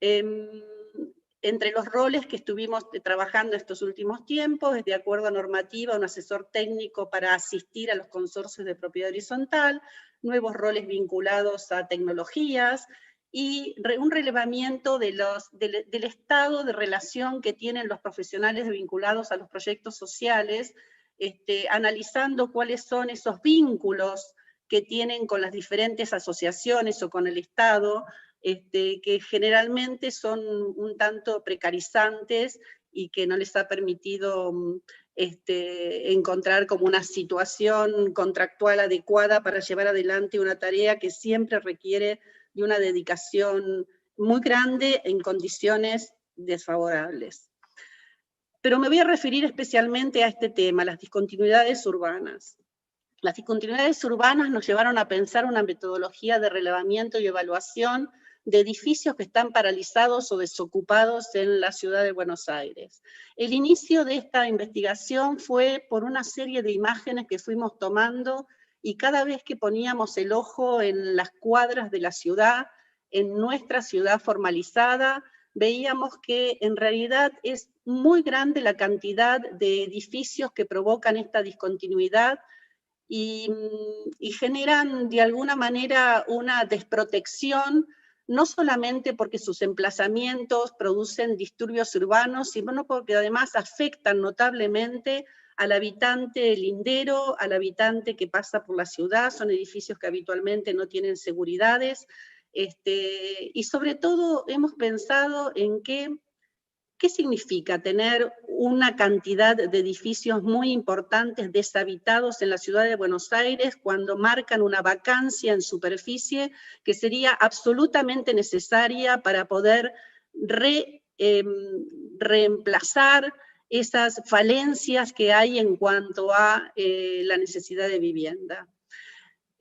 Entre los roles que estuvimos trabajando estos últimos tiempos, es de acuerdo a normativa, un asesor técnico para asistir a los consorcios de propiedad horizontal, nuevos roles vinculados a tecnologías, y un relevamiento del estado de relación que tienen los profesionales vinculados a los proyectos sociales, analizando cuáles son esos vínculos que tienen con las diferentes asociaciones o con el Estado, que generalmente son un tanto precarizantes y que no les ha permitido encontrar como una situación contractual adecuada para llevar adelante una tarea que siempre requiere de una dedicación muy grande en condiciones desfavorables. Pero me voy a referir especialmente a este tema, las discontinuidades urbanas. Las discontinuidades urbanas nos llevaron a pensar una metodología de relevamiento y evaluación de edificios que están paralizados o desocupados en la ciudad de Buenos Aires. El inicio de esta investigación fue por una serie de imágenes que fuimos tomando, y cada vez que poníamos el ojo en las cuadras de la ciudad, en nuestra ciudad formalizada, veíamos que en realidad es muy grande la cantidad de edificios que provocan esta discontinuidad, y generan de alguna manera una desprotección, no solamente porque sus emplazamientos producen disturbios urbanos, sino porque además afectan notablemente al habitante lindero, al habitante que pasa por la ciudad. Son edificios que habitualmente no tienen seguridades, y sobre todo hemos pensado en ¿qué significa tener una cantidad de edificios muy importantes deshabitados en la ciudad de Buenos Aires cuando marcan una vacancia en superficie que sería absolutamente necesaria para poder reemplazar esas falencias que hay en cuanto a la necesidad de vivienda?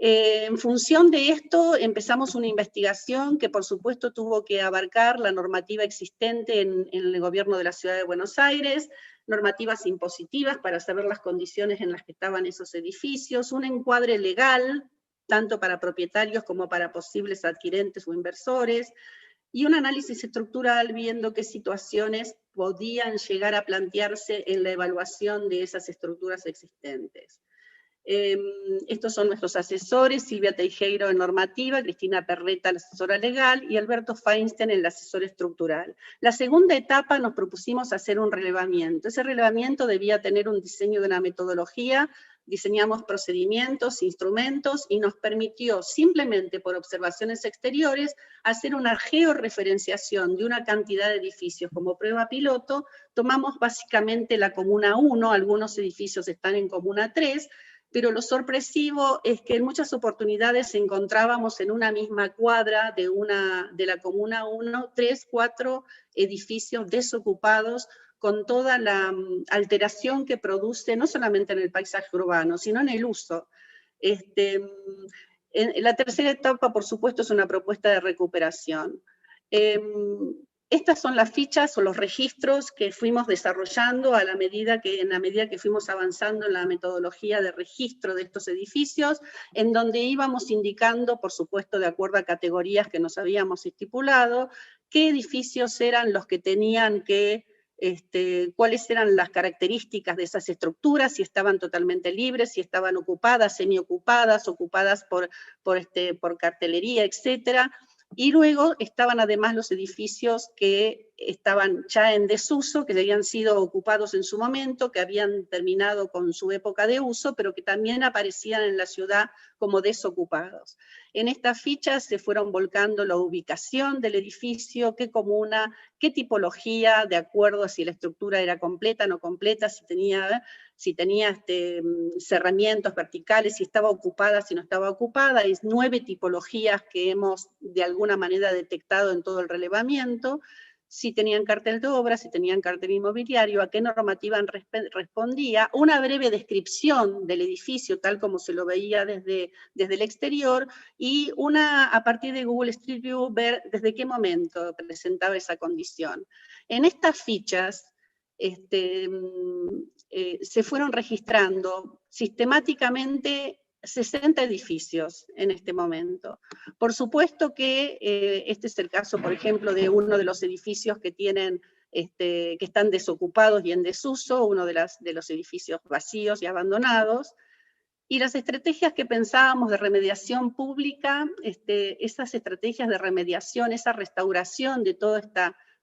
En función de esto empezamos una investigación que por supuesto tuvo que abarcar la normativa existente en el gobierno de la Ciudad de Buenos Aires, normativas impositivas para saber las condiciones en las que estaban esos edificios, un encuadre legal, tanto para propietarios como para posibles adquirentes o inversores, y un análisis estructural viendo qué situaciones podían llegar a plantearse en la evaluación de esas estructuras existentes. Estos son nuestros asesores: Silvia Teijeiro en normativa, Cristina Perreta, la asesora legal, y Alberto Feinstein, el asesor estructural. La segunda etapa nos propusimos hacer un relevamiento. Ese relevamiento debía tener un diseño de una metodología, diseñamos procedimientos, instrumentos, y nos permitió simplemente por observaciones exteriores hacer una georreferenciación de una cantidad de edificios como prueba piloto. Tomamos básicamente la Comuna 1, algunos edificios están en Comuna 3, pero lo sorpresivo es que en muchas oportunidades encontrábamos en una misma cuadra de la Comuna 1, 3, 4 edificios desocupados, con toda la alteración que produce, no solamente en el paisaje urbano, sino en el uso. La tercera etapa, por supuesto, es una propuesta de recuperación. Estas son las fichas o los registros que fuimos desarrollando en la medida que fuimos avanzando en la metodología de registro de estos edificios, en donde íbamos indicando, por supuesto, de acuerdo a categorías que nos habíamos estipulado, qué edificios eran los que tenían que, cuáles eran las características de esas estructuras, si estaban totalmente libres, si estaban ocupadas, semiocupadas, ocupadas por cartelería, etcétera. Y luego estaban además los edificios que estaban ya en desuso, que habían sido ocupados en su momento, que habían terminado con su época de uso, pero que también aparecían en la ciudad como desocupados. En estas fichas se fueron volcando la ubicación del edificio, qué comuna, qué tipología, de acuerdo a si la estructura era completa, no completa, si tenía cerramientos verticales, si estaba ocupada, si no estaba ocupada. Hay 9 tipologías que hemos de alguna manera detectado en todo el relevamiento. Si tenían cartel de obra, si tenían cartel inmobiliario, a qué normativa respondía, una breve descripción del edificio tal como se lo veía desde el exterior, y a partir de Google Street View ver desde qué momento presentaba esa condición. En estas fichas se fueron registrando sistemáticamente 60 edificios en este momento. Por supuesto que este es el caso, por ejemplo, de uno de los edificios que están desocupados y en desuso, uno de los edificios vacíos y abandonados. Y las estrategias que pensábamos de remediación pública, esas estrategias de remediación, esa restauración de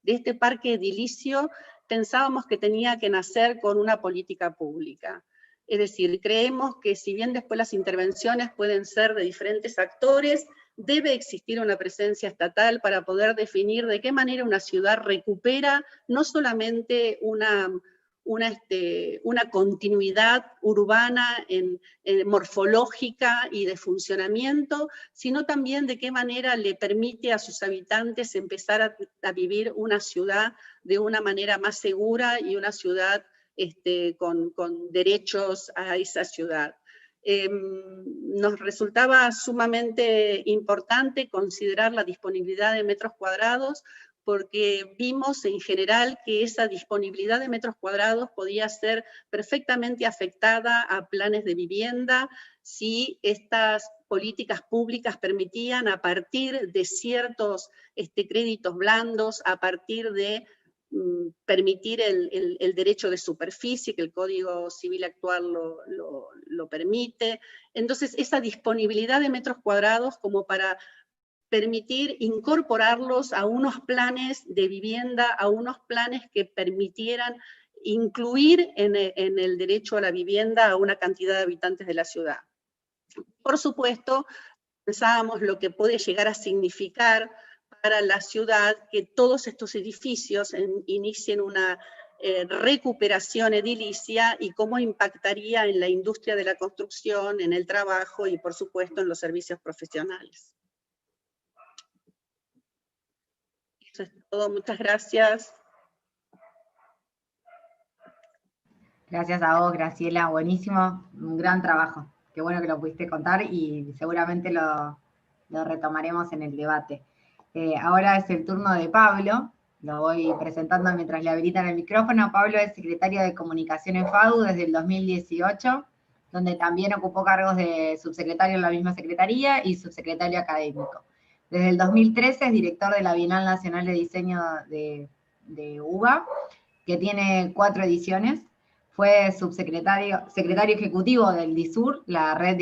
este parque edilicio, pensábamos que tenía que nacer con una política pública. Es decir, creemos que si bien después las intervenciones pueden ser de diferentes actores, debe existir una presencia estatal para poder definir de qué manera una ciudad recupera no solamente una continuidad urbana morfológica y de funcionamiento, sino también de qué manera le permite a sus habitantes empezar a vivir una ciudad de una manera más segura y una ciudad con derechos a esa ciudad. Nos resultaba sumamente importante considerar la disponibilidad de metros cuadrados, porque vimos en general que esa disponibilidad de metros cuadrados podía ser perfectamente afectada a planes de vivienda si estas políticas públicas permitían, a partir de ciertos créditos blandos, a partir de permitir el derecho de superficie, que el Código Civil actual lo permite. Entonces, esa disponibilidad de metros cuadrados como para permitir incorporarlos a unos planes de vivienda, a unos planes que permitieran incluir en el derecho a la vivienda a una cantidad de habitantes de la ciudad. Por supuesto, pensábamos lo que puede llegar a significar para la ciudad que todos estos edificios inicien una recuperación edilicia y cómo impactaría en la industria de la construcción, en el trabajo y por supuesto en los servicios profesionales. Eso es todo, muchas gracias. Gracias a vos, Graciela, buenísimo, un gran trabajo. Qué bueno que lo pudiste contar y seguramente lo retomaremos en el debate. Ahora es el turno de Pablo, lo voy presentando mientras le habilitan el micrófono. Pablo es secretario de Comunicación en FADU desde el 2018, donde también ocupó cargos de subsecretario en la misma secretaría y subsecretario académico. Desde el 2013 es director de la Bienal Nacional de Diseño de UBA, que tiene 4 ediciones. Fue secretario ejecutivo del DISUR, la red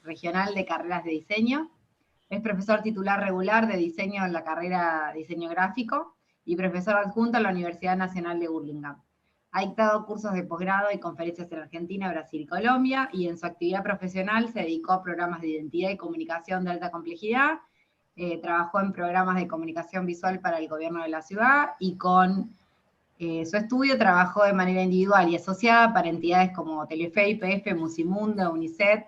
regional de carreras de diseño. Es profesor titular regular de diseño en la carrera de diseño gráfico y profesor adjunto en la Universidad Nacional de Burlingame. Ha dictado cursos de posgrado y conferencias en Argentina, Brasil y Colombia, y en su actividad profesional se dedicó a programas de identidad y comunicación de alta complejidad. Trabajó en programas de comunicación visual para el gobierno de la ciudad y con su estudio trabajó de manera individual y asociada para entidades como Telefe, YPF, Musimundo, UNICEF,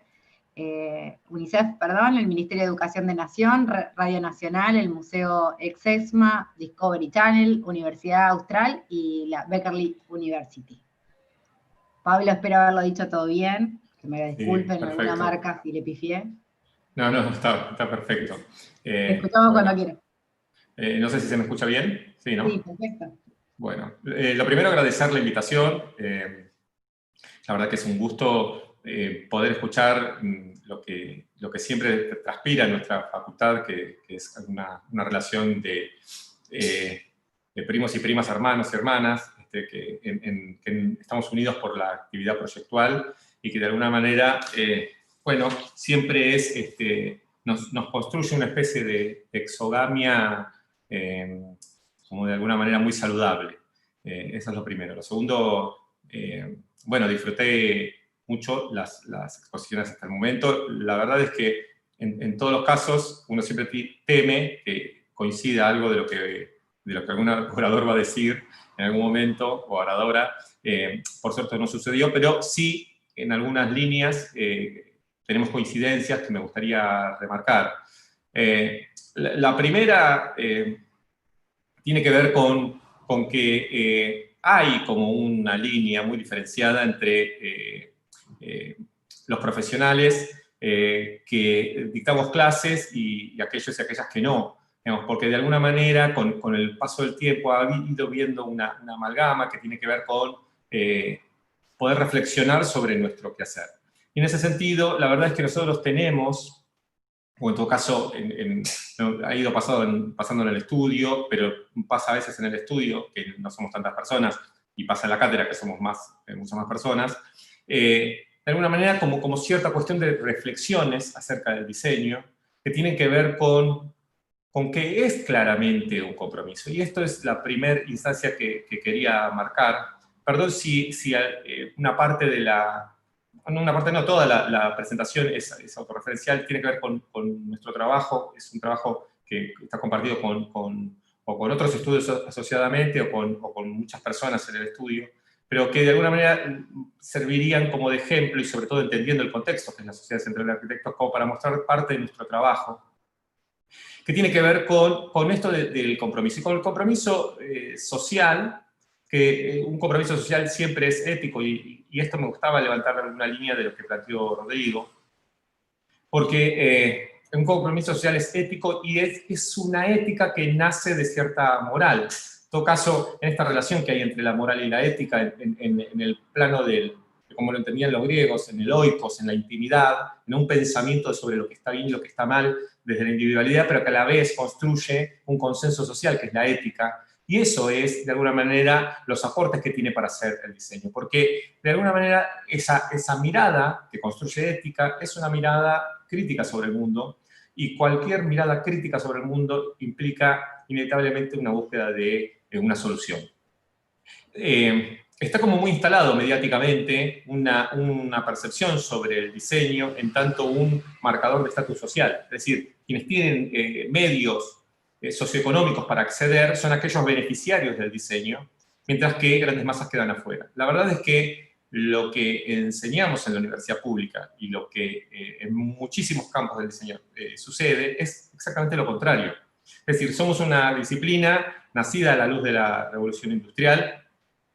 el Ministerio de Educación de Nación, Radio Nacional, el Museo Exesma, Discovery Channel, Universidad Austral y la Berkeley University. Pablo, espero haberlo dicho todo bien, que me disculpen en alguna marca si le pifié. No, está perfecto. Te escuchamos cuando quieras. No sé si se me escucha bien. Sí, ¿no? Sí, perfecto. Bueno, lo primero agradecer la invitación. La verdad que es un gusto poder escuchar lo que siempre transpira en nuestra facultad, que es una relación de primos y primas, hermanos y hermanas, que estamos unidos por la actividad proyectual y que de alguna manera, siempre nos construye una especie de exogamia como de alguna manera muy saludable. Eso es lo primero. Lo segundo, bueno, disfruté mucho las exposiciones hasta el momento. La verdad es que en todos los casos uno siempre teme que coincida algo de lo que algún orador va a decir en algún momento, o oradora. Por suerte no sucedió, pero sí en algunas líneas tenemos coincidencias que me gustaría remarcar. La primera tiene que ver con que hay como una línea muy diferenciada entre los profesionales que dictamos clases y aquellos y aquellas que no. Digamos, porque de alguna manera, con el paso del tiempo, ha ido viendo una amalgama que tiene que ver con poder reflexionar sobre nuestro quehacer. Y en ese sentido, la verdad es que nosotros tenemos, o en todo caso ha ido pasando en el estudio, pero pasa a veces en el estudio, que no somos tantas personas, y pasa en la cátedra, que somos muchas más personas, de alguna manera como cierta cuestión de reflexiones acerca del diseño, que tienen que ver con que es claramente un compromiso. Y esto es la primera instancia que quería marcar. Perdón si una parte de toda la presentación es autorreferencial, tiene que ver con nuestro trabajo. Es un trabajo que está compartido con otros estudios asociadamente, o con muchas personas en el estudio, pero que de alguna manera servirían como de ejemplo, y sobre todo entendiendo el contexto, que es la Sociedad Central de Arquitectos, como para mostrar parte de nuestro trabajo, que tiene que ver con esto del compromiso. Y con el compromiso social, que un compromiso social siempre es ético, y esto me gustaba levantar una línea de lo que planteó Rodrigo, porque un compromiso social es ético, y es una ética que nace de cierta moral. En todo caso, en esta relación que hay entre la moral y la ética, en el plano de como lo entendían los griegos, en el oikos, en la intimidad, en un pensamiento sobre lo que está bien y lo que está mal desde la individualidad, pero que a la vez construye un consenso social, que es la ética. Y eso es, de alguna manera, los aportes que tiene para hacer el diseño. Porque, de alguna manera, esa mirada que construye ética es una mirada crítica sobre el mundo, y cualquier mirada crítica sobre el mundo implica inevitablemente una búsqueda de una solución. Está como muy instalado mediáticamente una percepción sobre el diseño en tanto un marcador de estatus social. Es decir, quienes tienen medios socioeconómicos para acceder son aquellos beneficiarios del diseño, mientras que grandes masas quedan afuera. La verdad es que lo que enseñamos en la universidad pública, y lo que en muchísimos campos del diseño sucede, es exactamente lo contrario. Es decir, somos una disciplina nacida a la luz de la revolución industrial,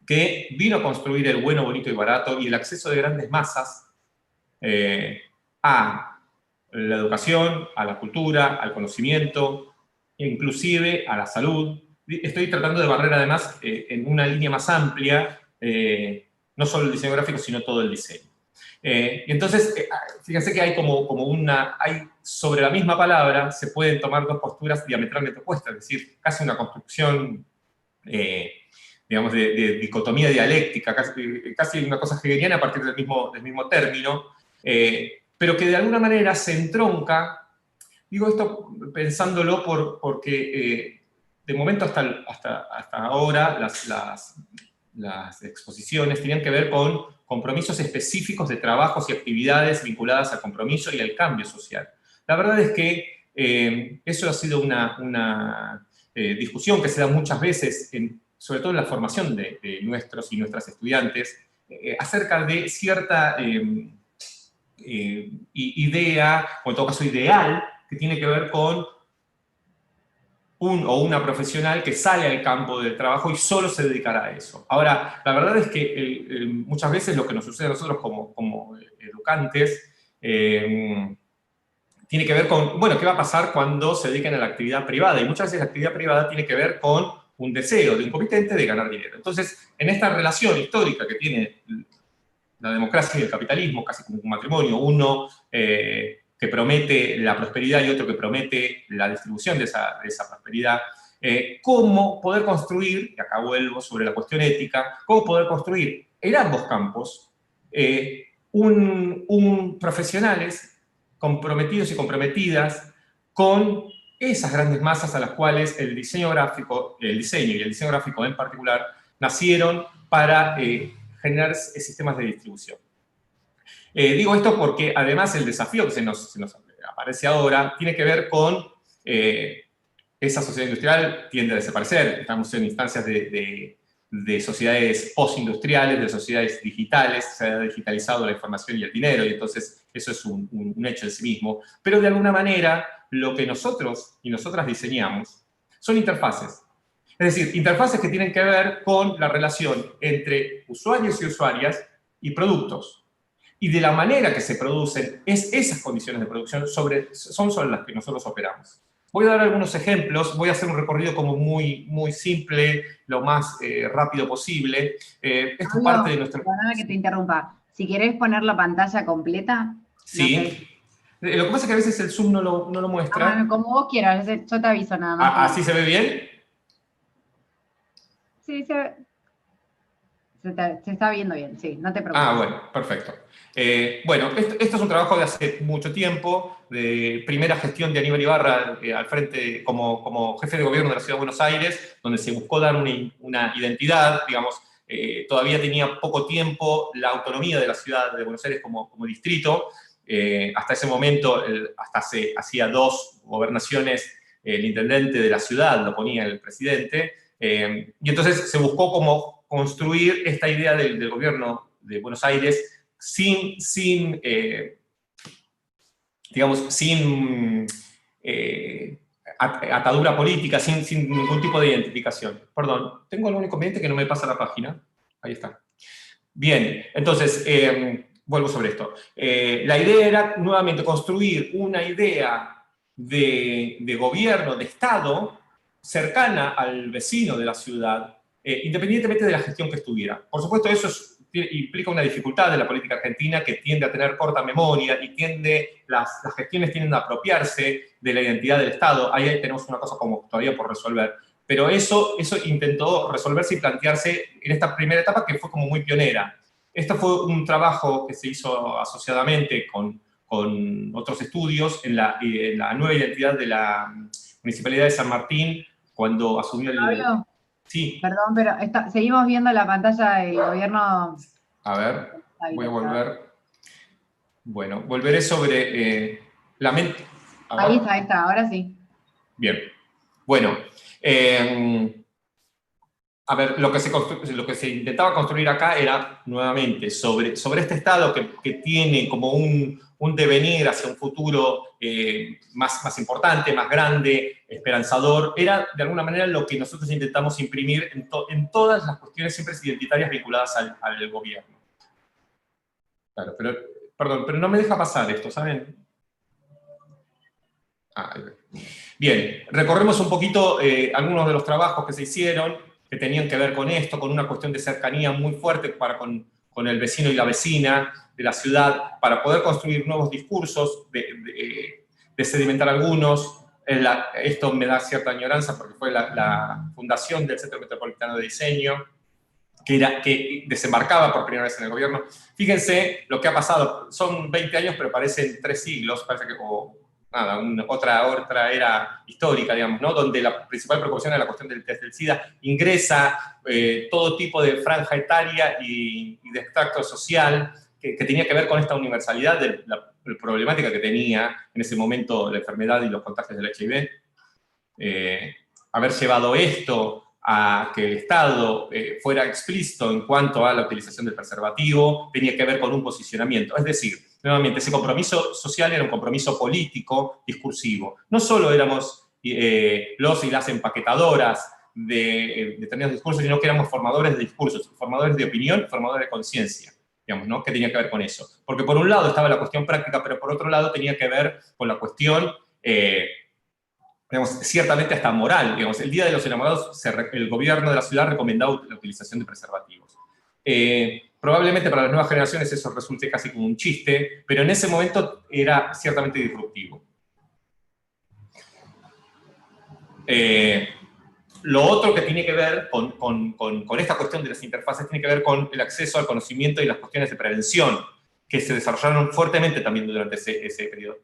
que vino a construir el bueno, bonito y barato, y el acceso de grandes masas a la educación, a la cultura, al conocimiento, e inclusive a la salud. Estoy tratando de barrer además en una línea más amplia, no solo el diseño gráfico, sino todo el diseño. Y entonces, fíjense que hay hay sobre la misma palabra se pueden tomar dos posturas diametralmente opuestas, es decir, casi una construcción digamos, de dicotomía dialéctica, casi una cosa hegeliana a partir del mismo término, pero que de alguna manera se entronca. Digo esto pensándolo porque de momento hasta ahora las exposiciones tenían que ver con compromisos específicos de trabajos y actividades vinculadas al compromiso y al cambio social. La verdad es que eso ha sido una discusión que se da muchas veces sobre todo en la formación de nuestros y nuestras estudiantes, acerca de cierta idea, o en todo caso ideal, que tiene que ver con un o una profesional que sale al campo del trabajo y solo se dedicará a eso. Ahora, la verdad es que muchas veces lo que nos sucede a nosotros como educantes tiene que ver con, bueno, ¿qué va a pasar cuando se dediquen a la actividad privada? Y muchas veces la actividad privada tiene que ver con un deseo de un competente de ganar dinero. Entonces, en esta relación histórica que tiene la democracia y el capitalismo, casi como un matrimonio, uno que promete la prosperidad y otro que promete la distribución de esa prosperidad, cómo poder construir, y acá vuelvo sobre la cuestión ética, cómo poder construir en ambos campos profesionales comprometidos y comprometidas con esas grandes masas a las cuales el diseño y el diseño gráfico en particular nacieron para generar sistemas de distribución. Digo esto porque además el desafío que se nos aparece ahora tiene que ver con esa sociedad industrial tiende a desaparecer. Estamos en instancias de sociedades postindustriales, de sociedades digitales, se ha digitalizado la información y el dinero, y entonces eso es un hecho en sí mismo. Pero de alguna manera, lo que nosotros y nosotras diseñamos son interfaces. Es decir, interfaces que tienen que ver con la relación entre usuarios y usuarias y productos. Y de la manera que se producen, esas condiciones de producción son sobre las que nosotros operamos. Voy a dar algunos ejemplos, voy a hacer un recorrido como muy simple, lo más rápido posible. Esto es parte de nuestro... Perdóname que te interrumpa. Si querés poner la pantalla completa. Sí. No sé. Lo que pasa es que a veces el Zoom no lo muestra. Como vos quieras, yo te aviso nada más. ¿Así se ve bien? Sí, se está viendo bien, sí, no te preocupes. Bueno, perfecto. Bueno, esto es un trabajo de hace mucho tiempo, de primera gestión de Aníbal Ibarra al frente como jefe de gobierno de la Ciudad de Buenos Aires, donde se buscó dar una identidad, digamos, todavía tenía poco tiempo la autonomía de la Ciudad de Buenos Aires como distrito. Hasta ese momento, hacía 2 gobernaciones, el intendente de la ciudad lo ponía el presidente, y entonces se buscó como construir esta idea del gobierno de Buenos Aires sin atadura política, sin ningún tipo de identificación. Perdón, tengo algún inconveniente que no me pasa la página. Ahí está. Bien, entonces, vuelvo sobre esto. La idea era, nuevamente, construir una idea de gobierno, de Estado, cercana al vecino de la ciudad, independientemente de la gestión que estuviera. Por supuesto, eso implica una dificultad de la política argentina que tiende a tener corta memoria y las gestiones tienden a apropiarse de la identidad del Estado. Ahí tenemos una cosa como todavía por resolver. Pero eso intentó resolverse y plantearse en esta primera etapa que fue como muy pionera. Esto fue un trabajo que se hizo asociadamente con otros estudios en la nueva identidad de la Municipalidad de San Martín cuando asumió el... Pablo, sí. Perdón, pero seguimos viendo la pantalla del gobierno. A ver, voy a volver. Bueno, volveré sobre la mente. Ahí está, ahora sí. Bien. Bueno, a ver, lo que se intentaba construir acá era, nuevamente, sobre este Estado que tiene como un devenir hacia un futuro más importante, más grande, esperanzador, era de alguna manera lo que nosotros intentamos imprimir en todas las cuestiones siempre identitarias vinculadas al gobierno. Claro, perdón, pero no me deja pasar esto, ¿saben? Bien, recorremos un poquito algunos de los trabajos que se hicieron, que tenían que ver con esto, con una cuestión de cercanía muy fuerte con el vecino y la vecina de la ciudad, para poder construir nuevos discursos, de sedimentar algunos. Esto me da cierta añoranza porque fue la fundación del Centro Metropolitano de Diseño, que desembarcaba por primera vez en el gobierno. Fíjense lo que ha pasado, son 20 años, pero parecen 3 siglos, parece que otra era histórica, digamos, ¿no? Donde la principal preocupación era la cuestión del test del SIDA. Ingresa todo tipo de franja etaria y de extracto social que tenía que ver con esta universalidad de la problemática que tenía en ese momento la enfermedad y los contagios del HIV. Haber llevado esto a que el Estado fuera explícito en cuanto a la utilización del preservativo, tenía que ver con un posicionamiento. Es decir, nuevamente, ese compromiso social era un compromiso político, discursivo. No solo éramos los y las empaquetadoras de determinados discursos, sino que éramos formadores de discursos, formadores de opinión, formadores de conciencia, digamos, ¿no? ¿Qué tenía que ver con eso? Porque por un lado estaba la cuestión práctica, pero por otro lado tenía que ver con la cuestión, digamos, ciertamente hasta moral. Digamos, el Día de los Enamorados, el gobierno de la ciudad recomendaba la utilización de preservativos. Probablemente para las nuevas generaciones eso resulte casi como un chiste, pero en ese momento era ciertamente disruptivo. Lo otro que tiene que ver con esta cuestión de las interfaces tiene que ver con el acceso al conocimiento y las cuestiones de prevención, que se desarrollaron fuertemente también durante ese periodo.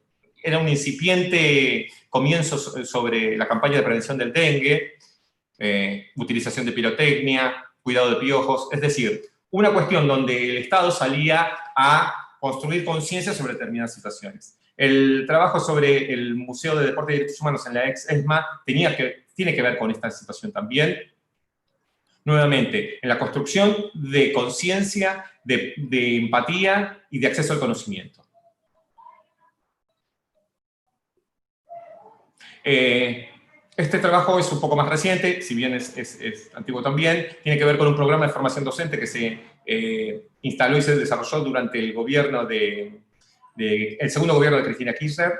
era un incipiente comienzo sobre la campaña de prevención del dengue, utilización de pirotecnia, cuidado de piojos, es decir, una cuestión donde el Estado salía a construir conciencia sobre determinadas situaciones. El trabajo sobre el Museo de Deporte y Derechos Humanos en la ex-ESMA tiene que ver con esta situación también. Nuevamente, en la construcción de conciencia, de empatía y de acceso al conocimiento. Este trabajo es un poco más reciente, si bien es antiguo también, tiene que ver con un programa de formación docente que se instaló y se desarrolló durante el gobierno el segundo gobierno de Cristina Kirchner,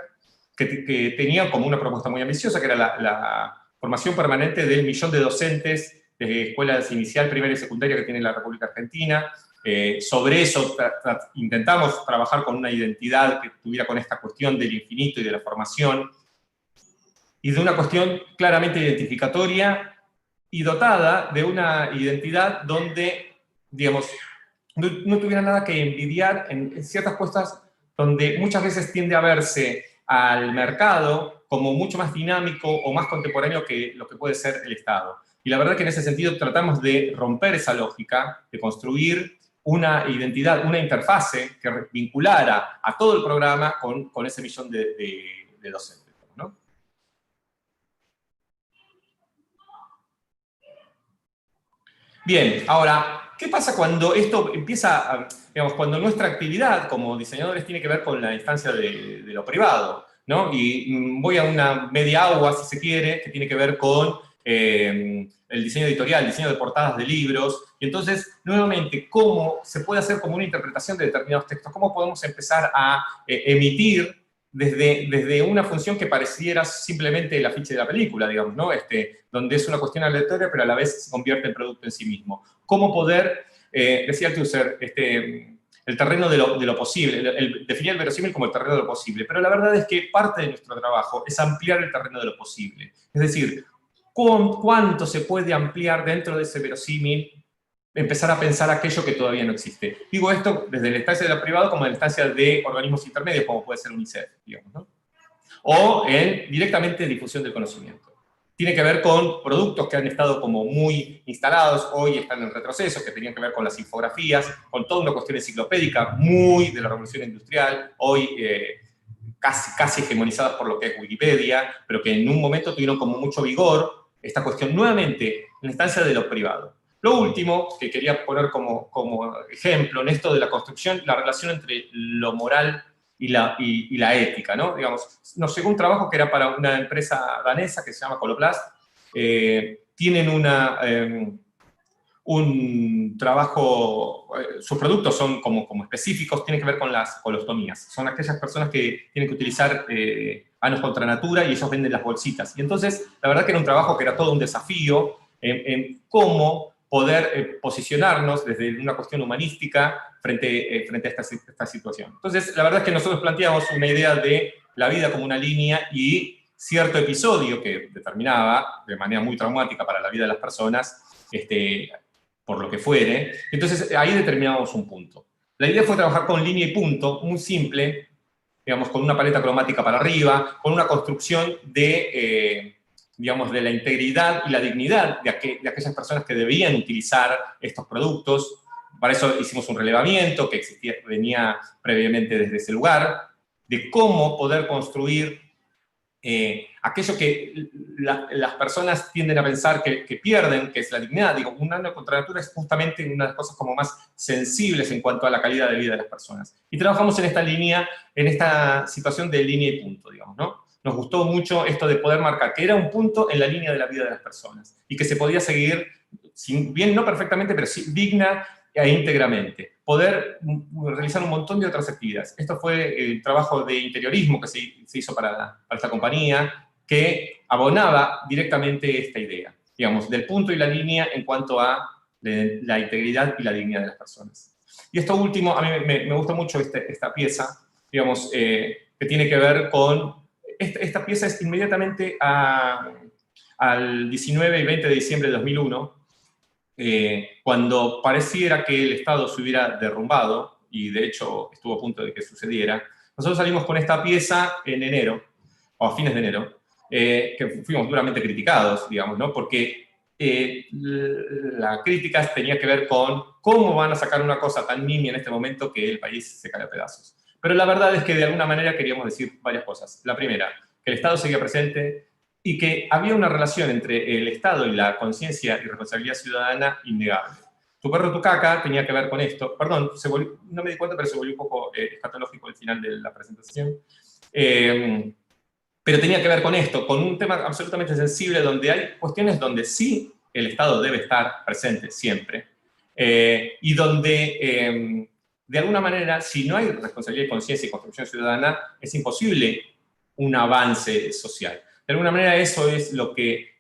que tenía como una propuesta muy ambiciosa, que era la formación permanente del 1.000.000 de docentes de escuelas inicial, primaria y secundaria que tiene la República Argentina. Sobre eso intentamos trabajar con una identidad que tuviera con esta cuestión del infinito y de la formación, y de una cuestión claramente identificatoria y dotada de una identidad donde, digamos, no tuviera nada que envidiar en ciertas cosas donde muchas veces tiende a verse al mercado como mucho más dinámico o más contemporáneo que lo que puede ser el Estado. Y la verdad que en ese sentido tratamos de romper esa lógica, de construir una identidad, una interfase que vinculara a todo el programa con ese 1.000.000 de docentes, ¿no? Bien, ahora, ¿qué pasa cuando esto empieza, digamos, cuando nuestra actividad como diseñadores tiene que ver con la instancia de lo privado, ¿no? Y voy a una media agua, si se quiere, que tiene que ver con el diseño editorial, el diseño de portadas de libros, y entonces, nuevamente, ¿cómo se puede hacer como una interpretación de determinados textos? ¿Cómo podemos empezar a emitir desde una función que pareciera simplemente el afiche de la película, digamos, ¿no? Donde es una cuestión aleatoria, pero a la vez se convierte en producto en sí mismo? ¿Cómo poder, decía Althusser, el terreno de lo posible, definir el verosímil como el terreno de lo posible? Pero la verdad es que parte de nuestro trabajo es ampliar el terreno de lo posible. Es decir, ¿cuánto se puede ampliar dentro de ese verosímil? Empezar a pensar aquello que todavía no existe. Digo esto desde la instancia de lo privado como en la instancia de organismos intermedios, como puede ser UNICEF, digamos, ¿no? O en directamente difusión del conocimiento. Tiene que ver con productos que han estado como muy instalados, hoy están en retroceso, que tenían que ver con las infografías, con toda una cuestión enciclopédica muy de la revolución industrial, hoy casi hegemonizadas por lo que es Wikipedia, pero que en un momento tuvieron como mucho vigor esta cuestión nuevamente en la instancia de lo privado. Lo último que quería poner como ejemplo en esto de la construcción, la relación entre lo moral y la ética, ¿no? Digamos, nos llegó un trabajo que era para una empresa danesa que se llama Coloplast. Tienen un trabajo, sus productos son como específicos, tienen que ver con las colostomías. Son aquellas personas que tienen que utilizar anos contra natura y ellos venden las bolsitas. Y entonces, la verdad que era un trabajo que era todo un desafío en cómo poder posicionarnos desde una cuestión humanística frente a esta situación. Entonces, la verdad es que nosotros planteamos una idea de la vida como una línea y cierto episodio que determinaba de manera muy traumática para la vida de las personas, por lo que fuere. Entonces, ahí determinamos un punto. La idea fue trabajar con línea y punto, muy simple, digamos, con una paleta cromática para arriba, con una construcción digamos, de la integridad y la dignidad de aquellas personas que debían utilizar estos productos. Para eso hicimos un relevamiento que venía previamente desde ese lugar, de cómo poder construir aquello que las personas tienden a pensar que pierden, que es la dignidad. Digo, un ano contra la natura es justamente una de las cosas como más sensibles en cuanto a la calidad de vida de las personas. Y trabajamos en esta línea, en esta situación de línea y punto, digamos, ¿no? Nos gustó mucho esto de poder marcar que era un punto en la línea de la vida de las personas y que se podía seguir, bien no perfectamente, pero sí digna e íntegramente. Poder realizar un montón de otras actividades. Esto fue el trabajo de interiorismo que se hizo para esta compañía, que abonaba directamente esta idea, digamos, del punto y la línea en cuanto a la integridad y la dignidad de las personas. Y esto último, a mí me gusta mucho esta pieza, digamos, que tiene que ver con. Esta pieza es inmediatamente al 19 y 20 de diciembre de 2001, cuando pareciera que el Estado se hubiera derrumbado, y de hecho estuvo a punto de que sucediera. Nosotros salimos con esta pieza en enero, o a fines de enero, que fuimos duramente criticados, digamos, ¿no? Porque la crítica tenía que ver con cómo van a sacar una cosa tan nimia en este momento que el país se cae a pedazos. Pero la verdad es que de alguna manera queríamos decir varias cosas. La primera, que el Estado seguía presente y que había una relación entre el Estado y la conciencia y responsabilidad ciudadana innegable. Tu perro, tu caca tenía que ver con esto. Perdón, no me di cuenta, pero se volvió un poco escatológico al final de la presentación. Pero tenía que ver con esto, con un tema absolutamente sensible donde hay cuestiones donde sí el Estado debe estar presente siempre, y donde, de alguna manera, si no hay responsabilidad, conciencia y construcción ciudadana, es imposible un avance social. De alguna manera eso es lo que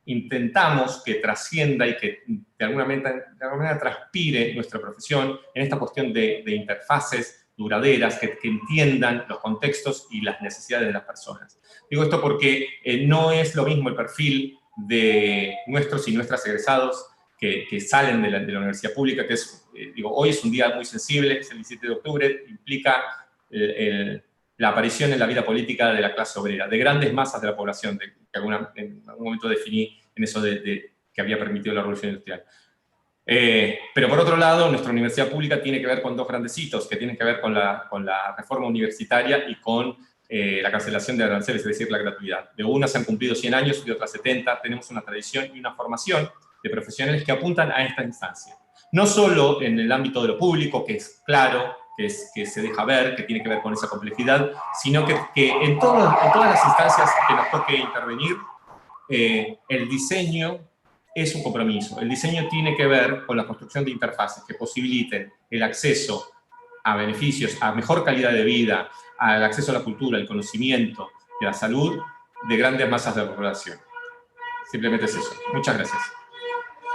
intentamos que trascienda y que de alguna manera transpire nuestra profesión en esta cuestión de interfaces duraderas, que entiendan los contextos y las necesidades de las personas. Digo esto porque no es lo mismo el perfil de nuestros y nuestras egresados que salen de la universidad pública, que es, hoy es un día muy sensible, es el 17 de octubre, implica la aparición en la vida política de la clase obrera, de grandes masas de la población, que en algún momento definí en eso que había permitido la revolución industrial. Pero por otro lado, nuestra universidad pública tiene que ver con dos grandes hitos, que tienen que ver con la reforma universitaria y con la cancelación de aranceles, es decir, la gratuidad. De una se han cumplido 100 años, de otras 70, tenemos una tradición y una formación de profesionales que apuntan a esta instancia. No solo en el ámbito de lo público, que es claro, que se deja ver, que tiene que ver con esa complejidad, sino que en todas las instancias que nos toque intervenir, el diseño es un compromiso. El diseño tiene que ver con la construcción de interfaces que posibiliten el acceso a beneficios, a mejor calidad de vida, al acceso a la cultura, al conocimiento y a la salud de grandes masas de la población. Simplemente es eso. Muchas gracias.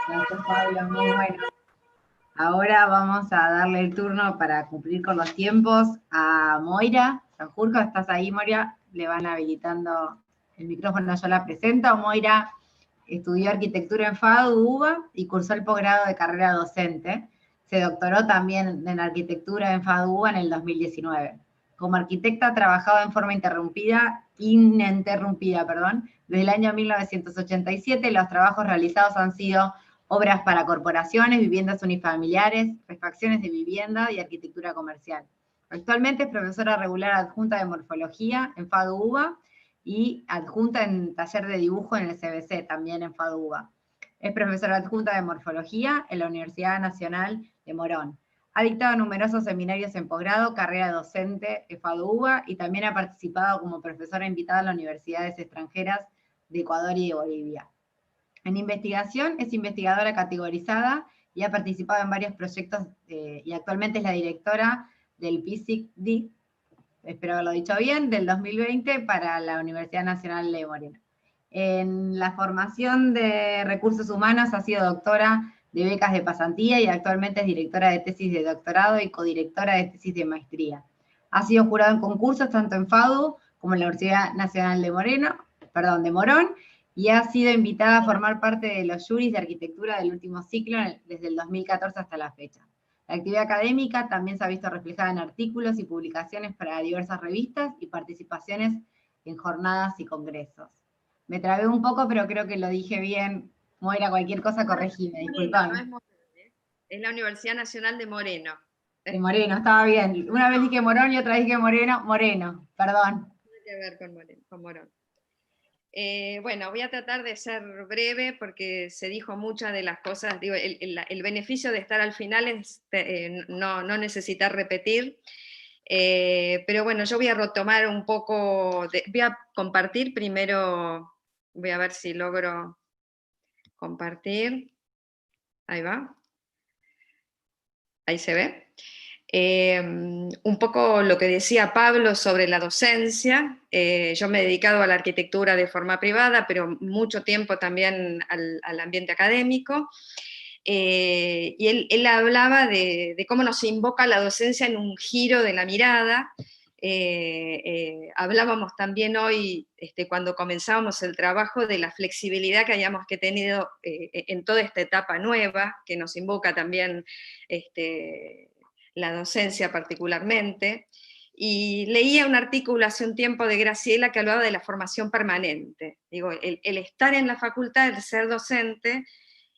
Gracias, Pablo, muy bueno. Ahora vamos a darle el turno para cumplir con los tiempos a Moira Sanjurjo. ¿Estás ahí, Moira? Le van habilitando el micrófono, yo la presento. Moira estudió arquitectura en FADU UBA y cursó el posgrado de carrera docente. Se doctoró también en arquitectura en FADU UBA en el 2019. Como arquitecta ha trabajado en forma ininterrumpida, desde el año 1987. Los trabajos realizados han sido obras para corporaciones, viviendas unifamiliares, refacciones de vivienda y arquitectura comercial. Actualmente es profesora regular adjunta de morfología en FADU UBA y adjunta en taller de dibujo en el CBC, también en FADU UBA. Es profesora adjunta de morfología en la Universidad Nacional de Morón. Ha dictado numerosos seminarios en posgrado, carrera docente en FADU UBA, y también ha participado como profesora invitada en las universidades extranjeras de Ecuador y de Bolivia. En investigación es investigadora categorizada y ha participado en varios proyectos y actualmente es la directora del PISIC-D, espero haberlo dicho bien, del 2020 para la Universidad Nacional de Moreno. En la formación de recursos humanos ha sido doctora de becas de pasantía y actualmente es directora de tesis de doctorado y codirectora de tesis de maestría. Ha sido jurado en concursos tanto en FADU como en la Universidad Nacional de Morón, y ha sido invitada a formar parte de los jurys de arquitectura del último ciclo desde el 2014 hasta la fecha. La actividad académica también se ha visto reflejada en artículos y publicaciones para diversas revistas y participaciones en jornadas y congresos. Me trabé un poco, pero creo que lo dije bien. Moira, cualquier cosa corregime, disculpame. No es la Universidad Nacional de Moreno. De Moreno, estaba bien. Una vez dije Morón y otra vez dije Moreno, perdón. Tiene que ver con Morón. Bueno, voy a tratar de ser breve porque se dijo muchas de las cosas. Digo, el beneficio de estar al final es no necesitar repetir. Pero bueno, yo voy a retomar un poco, voy a compartir primero, voy a ver si logro compartir. Ahí va. Ahí se ve. Un poco lo que decía Pablo sobre la docencia. Yo me he dedicado a la arquitectura de forma privada, pero mucho tiempo también al ambiente académico. Y él hablaba de cómo nos invoca la docencia en un giro de la mirada. Hablábamos también hoy, cuando comenzábamos el trabajo, de la flexibilidad que hayamos tenido en toda esta etapa nueva, que nos invoca también la docencia particularmente. y leía un artículo hace un tiempo de Graciela que hablaba de la formación permanente. Digo, el estar en la facultad, el ser docente,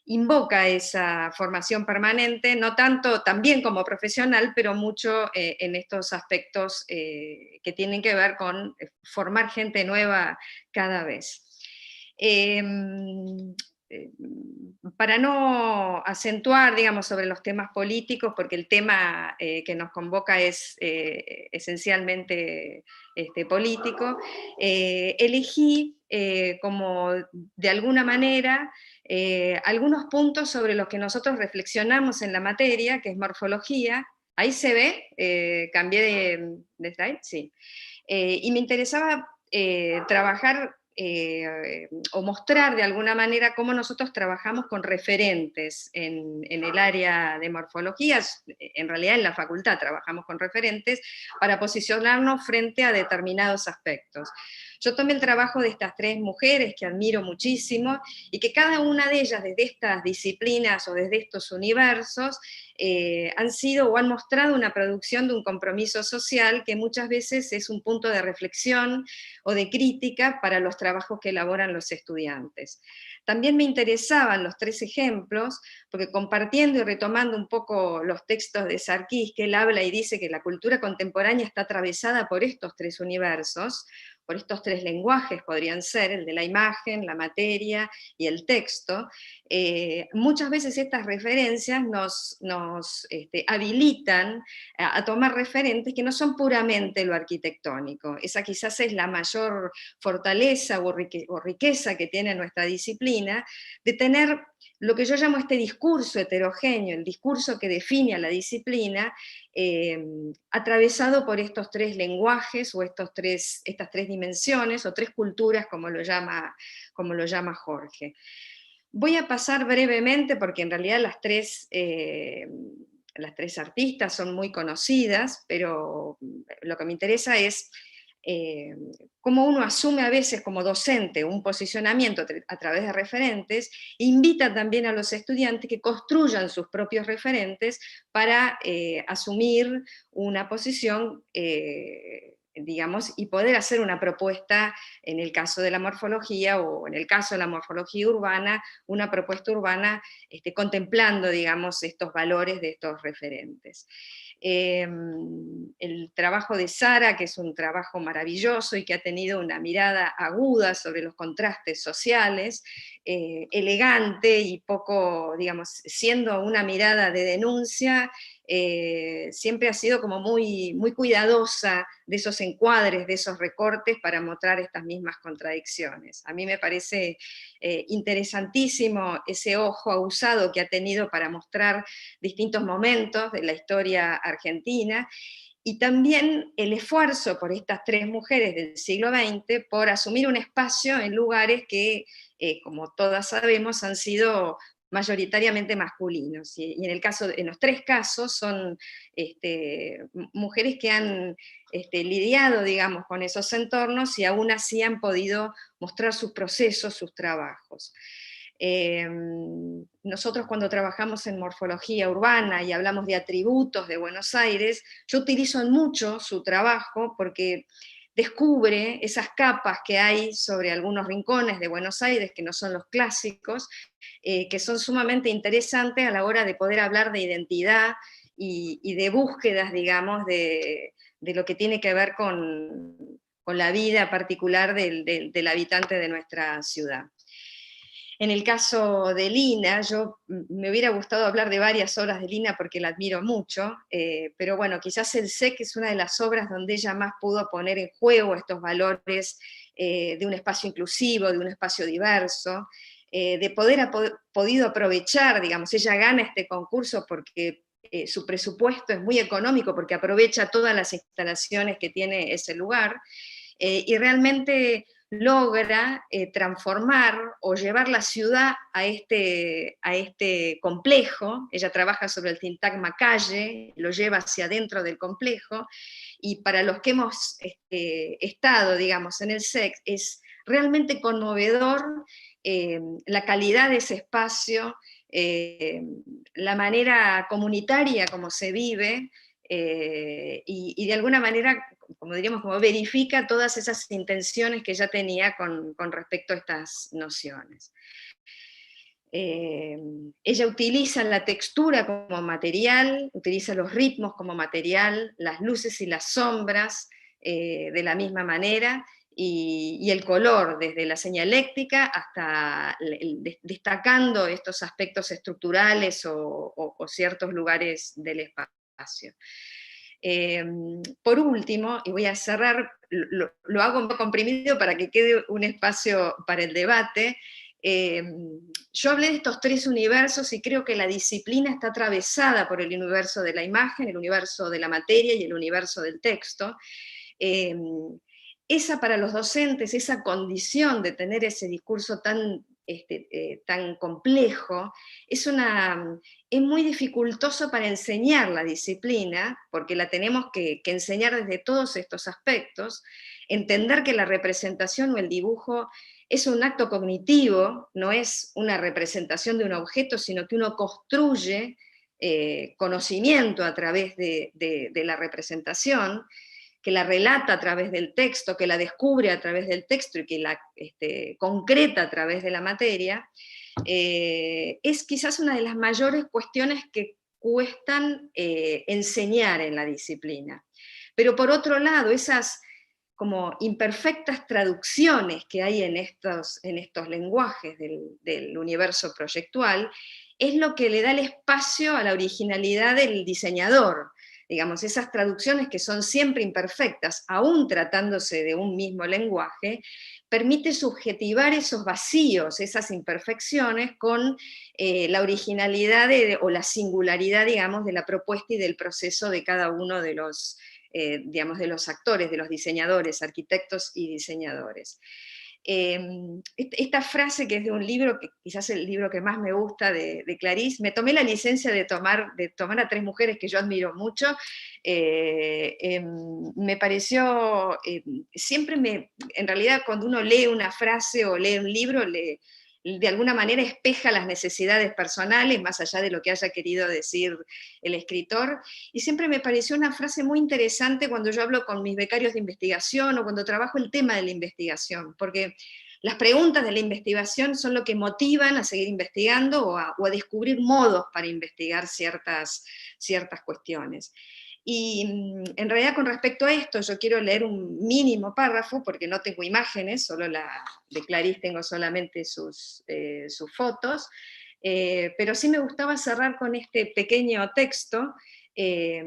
invoca esa formación permanente, no tanto también como profesional, pero mucho en estos aspectos que tienen que ver con formar gente nueva cada vez. Para no acentuar, digamos, sobre los temas políticos, porque el tema que nos convoca es esencialmente político, elegí como de alguna manera algunos puntos sobre los que nosotros reflexionamos en la materia, que es morfología. Ahí se ve, cambié de slide, sí. Y me interesaba trabajar o mostrar de alguna manera cómo nosotros trabajamos con referentes en el área de morfología. En realidad en la facultad trabajamos con referentes para posicionarnos frente a determinados aspectos. Yo tomé el trabajo de estas tres mujeres que admiro muchísimo y que cada una de ellas desde estas disciplinas o desde estos universos han sido o han mostrado una producción de un compromiso social que muchas veces es un punto de reflexión o de crítica para los trabajos que elaboran los estudiantes. También me interesaban los tres ejemplos, porque compartiendo y retomando un poco los textos de Sarkis, que él habla y dice que la cultura contemporánea está atravesada por estos tres universos, por estos tres lenguajes podrían ser, el de la imagen, la materia y el texto, muchas veces estas referencias nos habilitan a tomar referentes que no son puramente lo arquitectónico. Esa quizás es la mayor fortaleza o riqueza que tiene nuestra disciplina, de tener lo que yo llamo este discurso heterogéneo, el discurso que define a la disciplina, atravesado por estos tres lenguajes o estas tres dimensiones o tres culturas, como lo llama Jorge. Voy a pasar brevemente, porque en realidad las tres artistas son muy conocidas, pero lo que me interesa es cómo uno asume a veces como docente un posicionamiento a través de referentes, e invita también a los estudiantes que construyan sus propios referentes para asumir una posición, digamos, y poder hacer una propuesta, en el caso de la morfología, o en el caso de la morfología urbana, una propuesta urbana contemplando, digamos, estos valores de estos referentes. El trabajo de Sara, que es un trabajo maravilloso y que ha tenido una mirada aguda sobre los contrastes sociales, elegante y poco, digamos, siendo una mirada de denuncia, siempre ha sido como muy, muy cuidadosa de esos encuadres, de esos recortes para mostrar estas mismas contradicciones. A mí me parece interesantísimo ese ojo aguzado que ha tenido para mostrar distintos momentos de la historia argentina, y también el esfuerzo por estas tres mujeres del siglo XX por asumir un espacio en lugares que, como todas sabemos, han sido mayoritariamente masculinos, y en los tres casos son mujeres que han lidiado, digamos, con esos entornos y aún así han podido mostrar sus procesos, sus trabajos. Nosotros cuando trabajamos en morfología urbana y hablamos de atributos de Buenos Aires, yo utilizo mucho su trabajo porque descubre esas capas que hay sobre algunos rincones de Buenos Aires, que no son los clásicos, que son sumamente interesantes a la hora de poder hablar de identidad y de búsquedas, digamos, de lo que tiene que ver con la vida particular del habitante de nuestra ciudad. En el caso de Lina, me hubiera gustado hablar de varias obras de Lina porque la admiro mucho, pero bueno, quizás el SEC es una de las obras donde ella más pudo poner en juego estos valores de un espacio inclusivo, de un espacio diverso, de podido aprovechar, digamos, ella gana este concurso porque su presupuesto es muy económico, porque aprovecha todas las instalaciones que tiene ese lugar, y realmente logra transformar o llevar la ciudad a este complejo. Ella trabaja sobre el sintagma calle, lo lleva hacia adentro del complejo, y para los que hemos estado, digamos, en el SEC, es realmente conmovedor la calidad de ese espacio, la manera comunitaria como se vive, y de alguna manera, como diríamos, como verifica todas esas intenciones que ya tenía con respecto a estas nociones. Ella utiliza la textura como material, utiliza los ritmos como material, las luces y las sombras de la misma manera, y el color, desde la señaléctica hasta destacando estos aspectos estructurales o ciertos lugares del espacio. Por último, y voy a cerrar, lo hago un poco comprimido para que quede un espacio para el debate. Yo hablé de estos tres universos y creo que la disciplina está atravesada por el universo de la imagen, el universo de la materia y el universo del texto. Esa para los docentes, esa condición de tener ese discurso tan complejo, es muy dificultoso para enseñar la disciplina, porque la tenemos que enseñar desde todos estos aspectos, entender que la representación o el dibujo es un acto cognitivo, no es una representación de un objeto, sino que uno construye conocimiento a través de la representación, que la relata a través del texto, que la descubre a través del texto y que la concreta a través de la materia, es quizás una de las mayores cuestiones que cuestan enseñar en la disciplina. Pero por otro lado, esas como imperfectas traducciones que hay en estos lenguajes del universo proyectual, es lo que le da el espacio a la originalidad del diseñador. Digamos, esas traducciones que son siempre imperfectas, aún tratándose de un mismo lenguaje, permite subjetivar esos vacíos, esas imperfecciones, con la originalidad o la singularidad, digamos, de la propuesta y del proceso de cada uno de los, digamos, de los actores, de los diseñadores, arquitectos y diseñadores. Esta frase, que es de un libro, que quizás es el libro que más me gusta de Clarice, me tomé la licencia de tomar a tres mujeres que yo admiro mucho, me pareció, en realidad cuando uno lee una frase o lee un libro, de alguna manera espeja las necesidades personales, más allá de lo que haya querido decir el escritor, y siempre me pareció una frase muy interesante cuando yo hablo con mis becarios de investigación o cuando trabajo el tema de la investigación, porque las preguntas de la investigación son lo que motivan a seguir investigando o a descubrir modos para investigar ciertas cuestiones. Y en realidad, con respecto a esto, yo quiero leer un mínimo párrafo, porque no tengo imágenes, solo de Clarice tengo solamente sus fotos, pero sí me gustaba cerrar con este pequeño texto, que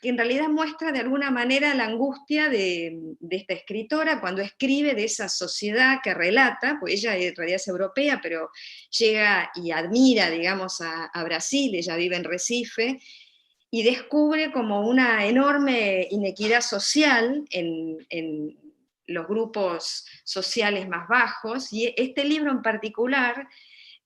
en realidad muestra de alguna manera la angustia de esta escritora cuando escribe de esa sociedad que relata, pues ella en realidad es europea, pero llega y admira, digamos, a Brasil, ella vive en Recife, y descubre como una enorme inequidad social en los grupos sociales más bajos, y este libro en particular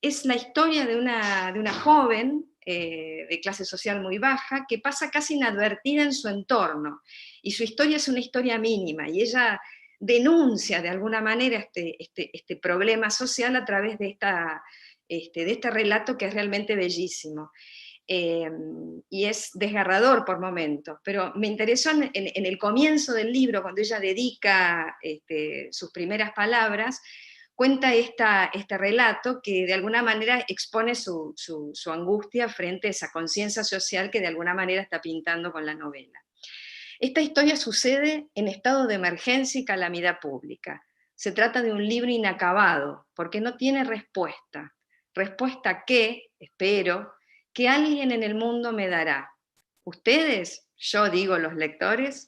es la historia de una joven de clase social muy baja que pasa casi inadvertida en su entorno, y su historia es una historia mínima, y ella denuncia de alguna manera este problema social a través de este relato, que es realmente bellísimo. Y es desgarrador por momentos, pero me interesó en el comienzo del libro, cuando ella dedica sus primeras palabras, cuenta este relato que de alguna manera expone su angustia frente a esa conciencia social que de alguna manera está pintando con la novela. Esta historia sucede en estado de emergencia y calamidad pública. Se trata de un libro inacabado, porque no tiene respuesta. Respuesta que, espero, que alguien en el mundo me dará. Ustedes, yo digo los lectores,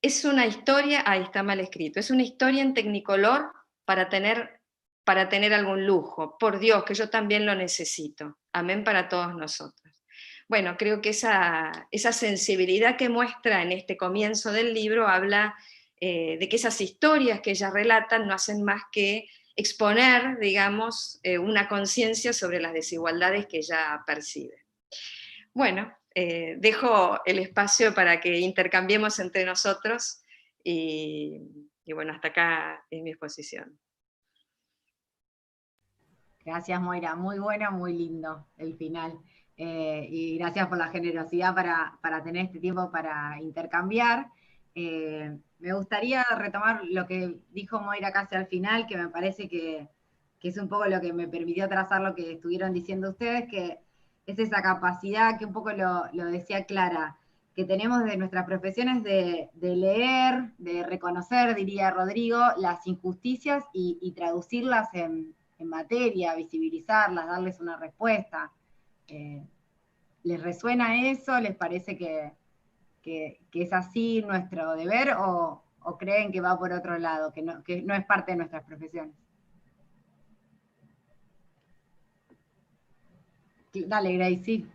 es una historia, ahí está mal escrito, es una historia en tecnicolor para tener algún lujo. Por Dios, que yo también lo necesito. Amén para todos nosotros. Bueno, creo que esa sensibilidad que muestra en este comienzo del libro habla de que esas historias que ella relata no hacen más que exponer, digamos, una conciencia sobre las desigualdades que ella percibe. Bueno, dejo el espacio para que intercambiemos entre nosotros y bueno, hasta acá es mi exposición. Gracias, Moira. Muy bueno, muy lindo el final. y gracias por la generosidad para tener este tiempo para intercambiar. Me gustaría retomar lo que dijo Moira casi al final, que me parece que es un poco lo que me permitió trazar lo que estuvieron diciendo ustedes, que es esa capacidad que un poco lo decía Clara, que tenemos de nuestras profesiones de leer, de reconocer, diría Rodrigo, las injusticias y traducirlas en materia, visibilizarlas, darles una respuesta. ¿Les resuena eso? ¿Les parece que es así nuestro deber o creen que va por otro lado, que no es parte de nuestras profesiones? Dale, Grace, sí.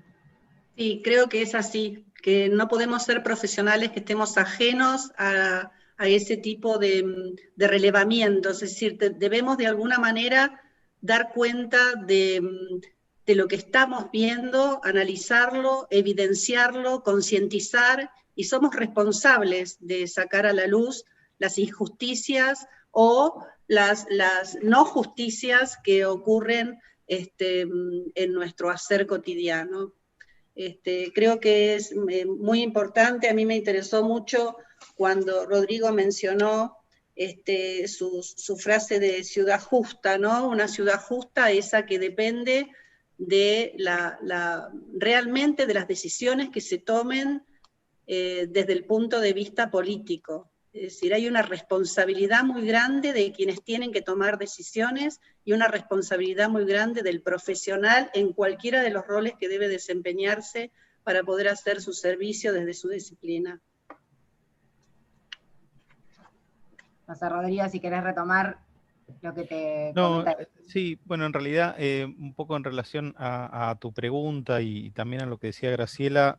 Sí, creo que es así, que no podemos ser profesionales que estemos ajenos a ese tipo de relevamiento, es decir, debemos de alguna manera dar cuenta de lo que estamos viendo, analizarlo, evidenciarlo, concientizar, y somos responsables de sacar a la luz las injusticias o las no justicias que ocurren en nuestro hacer cotidiano. Creo que es muy importante. A mí me interesó mucho cuando Rodrigo mencionó su frase de ciudad justa, ¿no? Una ciudad justa, esa que depende de realmente de las decisiones que se tomen desde el punto de vista político. Es decir, hay una responsabilidad muy grande de quienes tienen que tomar decisiones y una responsabilidad muy grande del profesional en cualquiera de los roles que debe desempeñarse para poder hacer su servicio desde su disciplina. No sé, Rodrigo, si querés retomar lo que te No, comenté. sí, bueno, en realidad, un poco en relación a tu pregunta y también a lo que decía Graciela,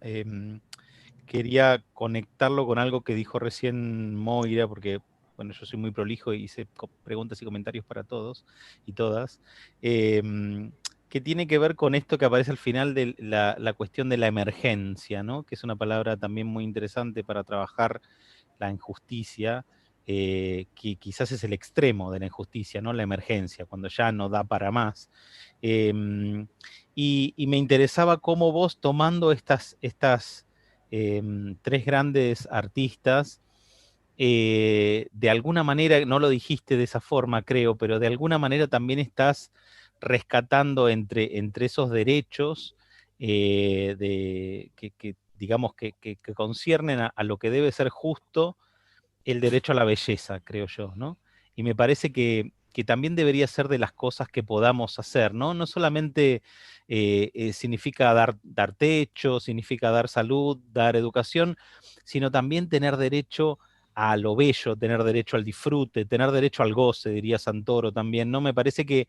quería conectarlo con algo que dijo recién Moira, porque, bueno, yo soy muy prolijo y hice preguntas y comentarios para todos y todas, que tiene que ver con esto que aparece al final de la cuestión de la emergencia, ¿no? Que es una palabra también muy interesante para trabajar la injusticia, que quizás es el extremo de la injusticia, ¿no? La emergencia, cuando ya no da para más. Y me interesaba cómo vos tomando estas tres grandes artistas, de alguna manera, no lo dijiste de esa forma, creo, pero de alguna manera también estás rescatando entre esos derechos que digamos que conciernen a lo que debe ser justo, el derecho a la belleza, creo yo, ¿no? Y me parece que también debería ser de las cosas que podamos hacer, ¿no? No solamente significa dar techo, significa dar salud, dar educación, sino también tener derecho a lo bello, tener derecho al disfrute, tener derecho al goce, diría Santoro también, ¿no? Me parece que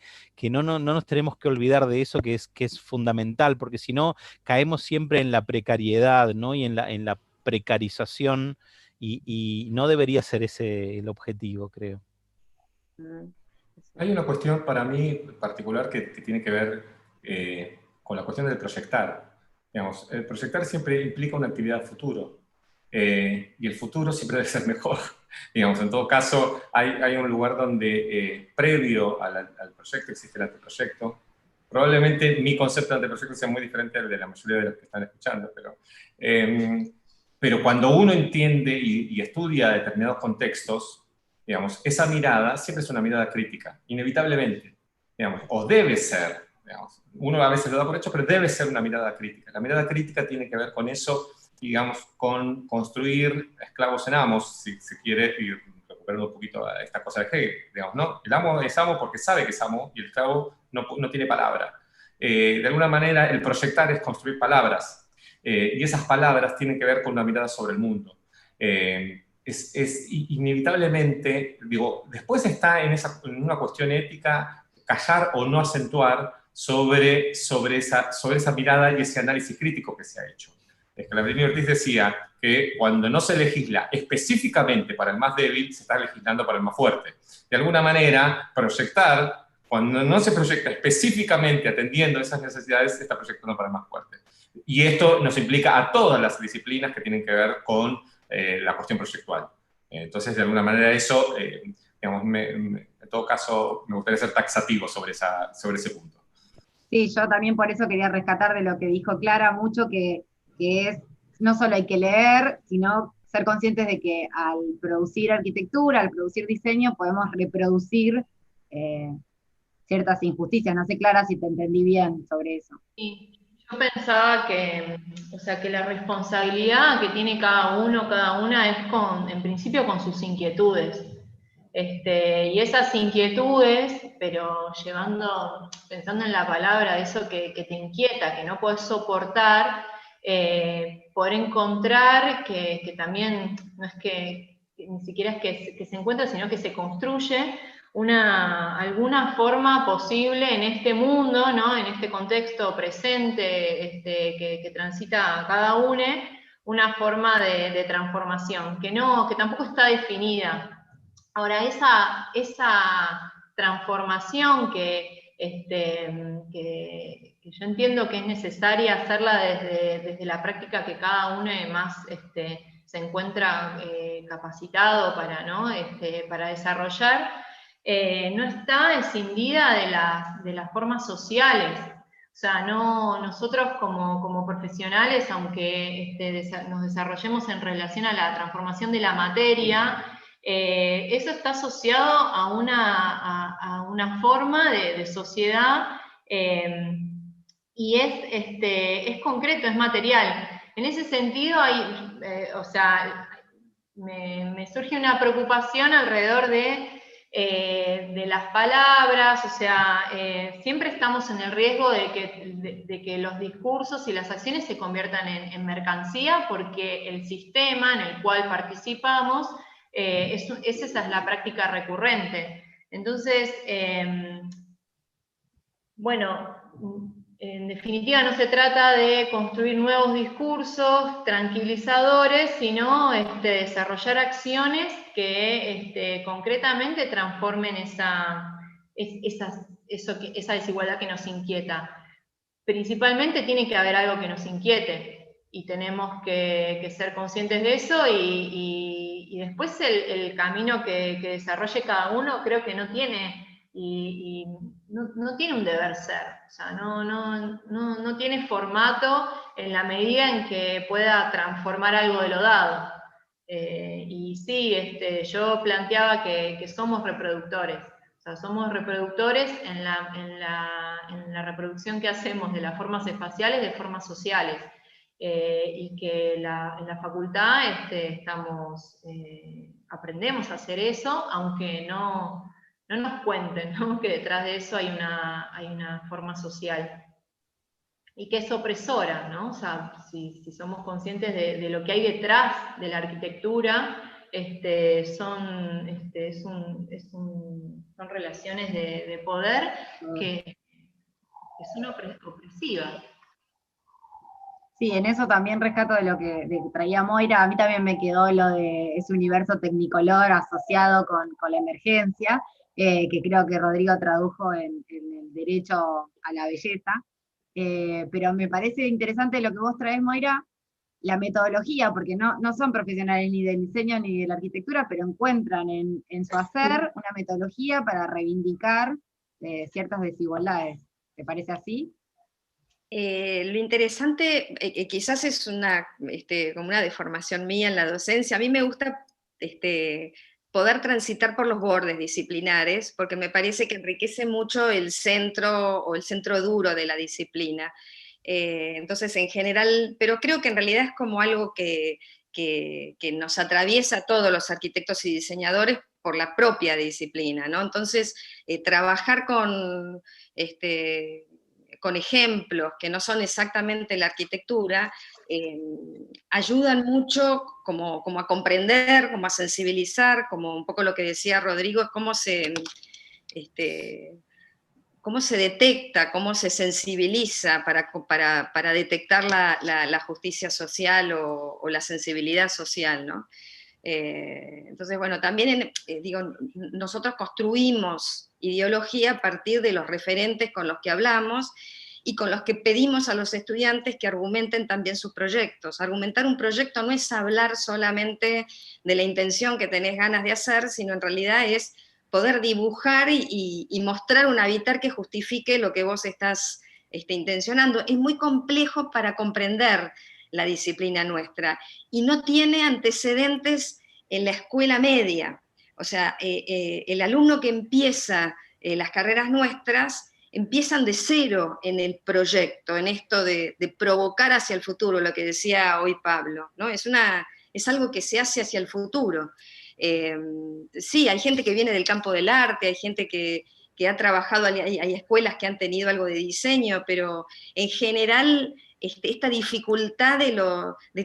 no nos tenemos que olvidar de eso, que es fundamental, porque si no, caemos siempre en la precariedad, ¿no? Y en la precarización, y no debería ser ese el objetivo, creo. Hay una cuestión para mí particular que tiene que ver con la cuestión del proyectar. Digamos, el proyectar siempre implica una actividad futuro, y el futuro siempre debe ser mejor. Digamos, en todo caso, hay un lugar donde previo al proyecto existe el anteproyecto. Probablemente mi concepto de anteproyecto sea muy diferente al de la mayoría de los que están escuchando, pero cuando uno entiende y estudia determinados contextos, digamos, esa mirada siempre es una mirada crítica, inevitablemente, digamos, o debe ser, digamos, uno a veces lo da por hecho, pero debe ser una mirada crítica. La mirada crítica tiene que ver con eso, digamos, con construir esclavos en amos, si se quiere, y recuperando un poquito esta cosa de Hegel, digamos, ¿no? El amo es amo porque sabe que es amo, y el esclavo no tiene palabra. De alguna manera, el proyectar es construir palabras, y esas palabras tienen que ver con una mirada sobre el mundo. Es inevitablemente, digo, después está en una cuestión ética callar o no acentuar sobre esa mirada y ese análisis crítico que se ha hecho. Scalabrini Ortiz decía que cuando no se legisla específicamente para el más débil, se está legislando para el más fuerte. De alguna manera, proyectar, cuando no se proyecta específicamente atendiendo esas necesidades, se está proyectando para el más fuerte. Y esto nos implica a todas las disciplinas que tienen que ver con la cuestión proyectual. Entonces, de alguna manera, eso, digamos, en todo caso, me gustaría ser taxativo sobre ese punto. Sí, yo también por eso quería rescatar de lo que dijo Clara mucho, que es, no solo hay que leer, sino ser conscientes de que al producir arquitectura, al producir diseño, podemos reproducir eh, ciertas injusticias. No sé, Clara, si te entendí bien sobre eso. Sí, yo pensaba que, o sea, que la responsabilidad que tiene cada uno, cada una, es en principio con sus inquietudes. Y esas inquietudes, pero pensando en la palabra, eso que te inquieta, que no puedes soportar, poder encontrar que también no es que ni siquiera es que se encuentra, sino que se construye alguna forma posible en este mundo, ¿no? En este contexto presente que transita cada uno, una forma de transformación, que tampoco está definida. Ahora, esa transformación que yo entiendo que es necesaria hacerla desde la práctica que cada uno más se encuentra capacitado para, ¿no? Para desarrollar, no está escindida de las formas sociales. O sea, nosotros como profesionales, aunque nos desarrollemos en relación a la transformación de la materia, eso está asociado a una forma de sociedad y es concreto, es material. En ese sentido, o sea, me surge una preocupación alrededor de las palabras, o sea, siempre estamos en el riesgo de que los discursos y las acciones se conviertan en mercancía, porque el sistema en el cual participamos, esa es la práctica recurrente. Entonces, bueno, en definitiva no se trata de construir nuevos discursos tranquilizadores, sino desarrollar acciones que concretamente transformen esa desigualdad que nos inquieta. Principalmente tiene que haber algo que nos inquiete, y tenemos que ser conscientes de eso, y después el camino que desarrolle cada uno creo que no tiene no tiene un deber ser, o sea, no tiene formato en la medida en que pueda transformar algo de lo dado. Y sí, yo planteaba que somos reproductores, o sea, somos reproductores en la reproducción que hacemos de las formas espaciales, de formas sociales, y que en la facultad aprendemos a hacer eso, aunque no nos cuenten, ¿no? Que detrás de eso hay una forma social. Y que es opresora, ¿no? O sea, si somos conscientes de lo que hay detrás de la arquitectura, son relaciones de poder que son opresivas. Sí, en eso también rescato de lo que traía Moira. A mí también me quedó lo de ese universo tecnicolor asociado con la emergencia, que creo que Rodrigo tradujo en el derecho a la belleza. Pero me parece interesante lo que vos traes, Moira, la metodología, porque no son profesionales ni del diseño ni de la arquitectura, pero encuentran en su hacer una metodología para reivindicar ciertas desigualdades. ¿Te parece así? Lo interesante, quizás es como una deformación mía en la docencia, a mí me gusta poder transitar por los bordes disciplinares, porque me parece que enriquece mucho el centro o el centro duro de la disciplina. Entonces, en general, pero creo que en realidad es como algo que nos atraviesa a todos los arquitectos y diseñadores por la propia disciplina, ¿no? Entonces, trabajar con ejemplos que no son exactamente la arquitectura, ayudan mucho como a comprender, como a sensibilizar, como un poco lo que decía Rodrigo, es cómo se detecta, cómo se sensibiliza para detectar la justicia social o la sensibilidad social, ¿no? Entonces, bueno, también nosotros construimos ideología a partir de los referentes con los que hablamos y con los que pedimos a los estudiantes que argumenten también sus proyectos. Argumentar un proyecto no es hablar solamente de la intención que tenés ganas de hacer, sino en realidad es poder dibujar y mostrar un habitar que justifique lo que vos estás intencionando. Es muy complejo para comprender la disciplina nuestra y no tiene antecedentes en la escuela media. O sea, el alumno que empieza las carreras nuestras empiezan de cero en el proyecto, en esto de provocar hacia el futuro, lo que decía hoy Pablo, ¿no? Es algo que se hace hacia el futuro. Sí, hay gente que viene del campo del arte, hay gente que ha trabajado, hay escuelas que han tenido algo de diseño, pero en general esta dificultad de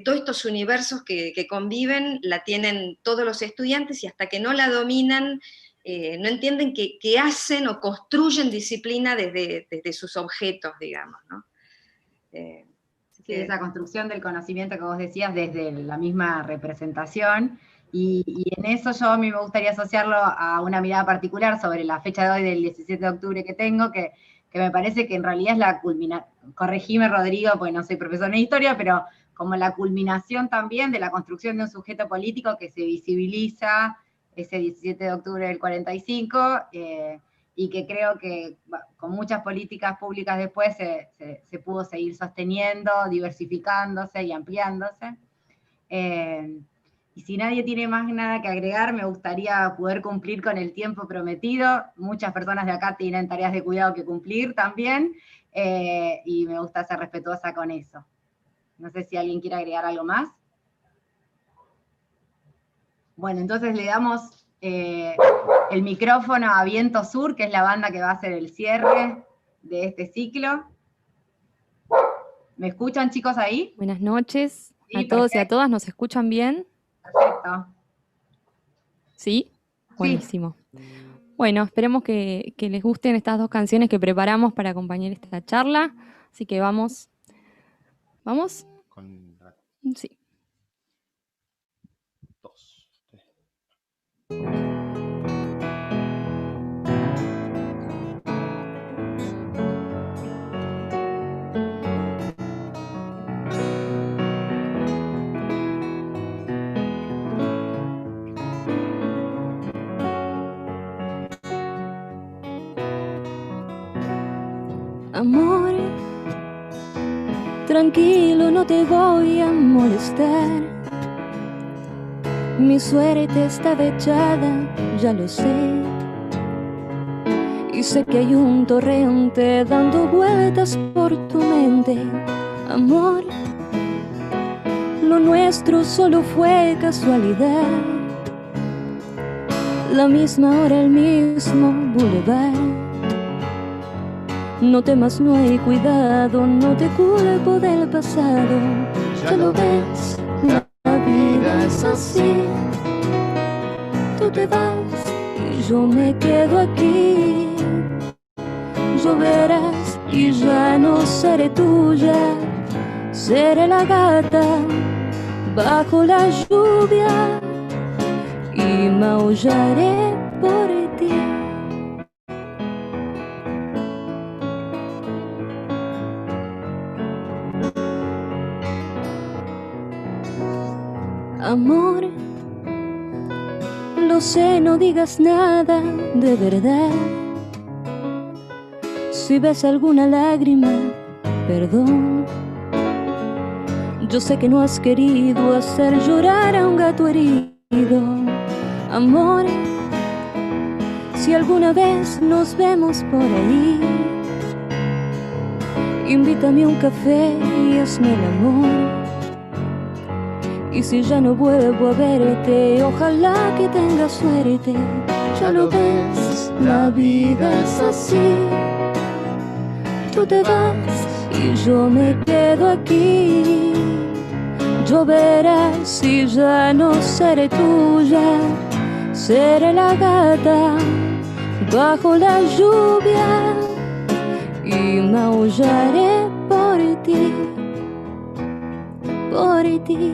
todos estos universos que conviven la tienen todos los estudiantes, y hasta que no la dominan, no entienden que hacen o construyen disciplina desde sus objetos, digamos, ¿no? Sí, esa construcción del conocimiento que vos decías desde la misma representación, y en eso a mí me gustaría asociarlo a una mirada particular sobre la fecha de hoy del 17 de octubre que tengo, que me parece que en realidad es la culminación, corregime Rodrigo, porque no soy profesor en historia, pero como la culminación también de la construcción de un sujeto político que se visibiliza ese 17 de octubre del 45, y que creo que con muchas políticas públicas después se pudo seguir sosteniendo, diversificándose y ampliándose. Y si nadie tiene más nada que agregar, me gustaría poder cumplir con el tiempo prometido. Muchas personas de acá tienen tareas de cuidado que cumplir también, y me gusta ser respetuosa con eso. No sé si alguien quiere agregar algo más. Bueno, entonces le damos el micrófono a Viento Sur, que es la banda que va a hacer el cierre de este ciclo. ¿Me escuchan, chicos, ahí? Buenas noches Sí, a todos perfecto. y a todas. ¿Nos escuchan bien? Perfecto. ¿Sí? Buenísimo. Bueno, esperemos que les gusten estas dos canciones que preparamos para acompañar esta charla. Así que vamos. ¿Vamos? Sí. 2, 3. Amor, tranquilo, no te voy a molestar. Mi suerte estaba echada, ya lo sé. Y sé que hay un torrente dando vueltas por tu mente. Amor, lo nuestro solo fue casualidad. La misma hora, el mismo boulevard. No temas, no hay cuidado, no te culpo del pasado. Ya lo ves, la vida es así. Tú te vas y yo me quedo aquí. Lloverás y ya no seré tuya. Seré la gata bajo la lluvia y maullaré por ti. Amor, lo sé, no digas nada de verdad. Si ves alguna lágrima, perdón. Yo sé que no has querido hacer llorar a un gato herido. Amor, si alguna vez nos vemos por ahí, invítame a un café y hazme el amor. Y si ya no vuelvo a verte, ojalá que tengas suerte. Ya lo ves, la vida es así. Tú te vas y yo me quedo aquí. Lloverás y ya no seré tuya. Seré la gata bajo la lluvia y maullaré por ti, por ti.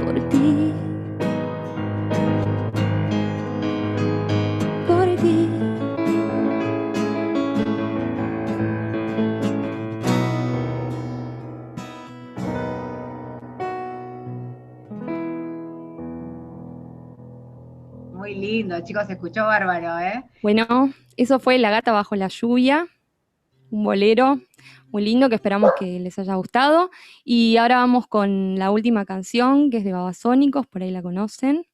Por ti, por ti. Muy lindo, chicos, se escuchó bárbaro, ¿eh? Bueno, eso fue La gata bajo la lluvia un bolero muy lindo que esperamos que les haya gustado. Y ahora vamos con la última canción, que es de Babasónicos, por ahí la conocen.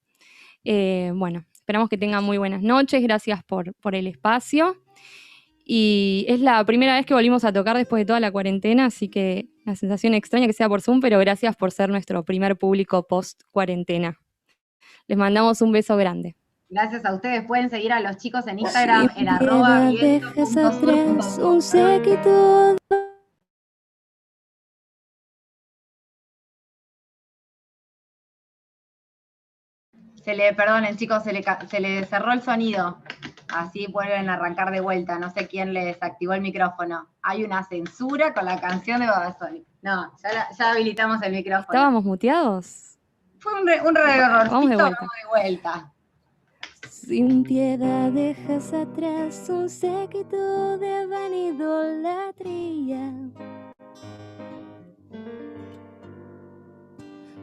Bueno, esperamos que tengan muy buenas noches, gracias por el espacio. Y es la primera vez que volvimos a tocar después de toda la cuarentena, así que la sensación extraña que sea por Zoom, pero gracias por ser nuestro primer público post-cuarentena. Les mandamos un beso grande. Gracias a ustedes. Pueden seguir a los chicos en Instagram en dejas atrás un séquito. Perdonen chicos, se le cerró el sonido. Así vuelven a arrancar de vuelta. No sé quién les activó el micrófono. Hay una censura con la canción de Babasónicos. No, ya habilitamos el micrófono. ¿Estábamos muteados? Fue un errorcito, Vamos de vuelta. vamos de vuelta. Sin piedad dejas atrás un séquito de vanidolatría.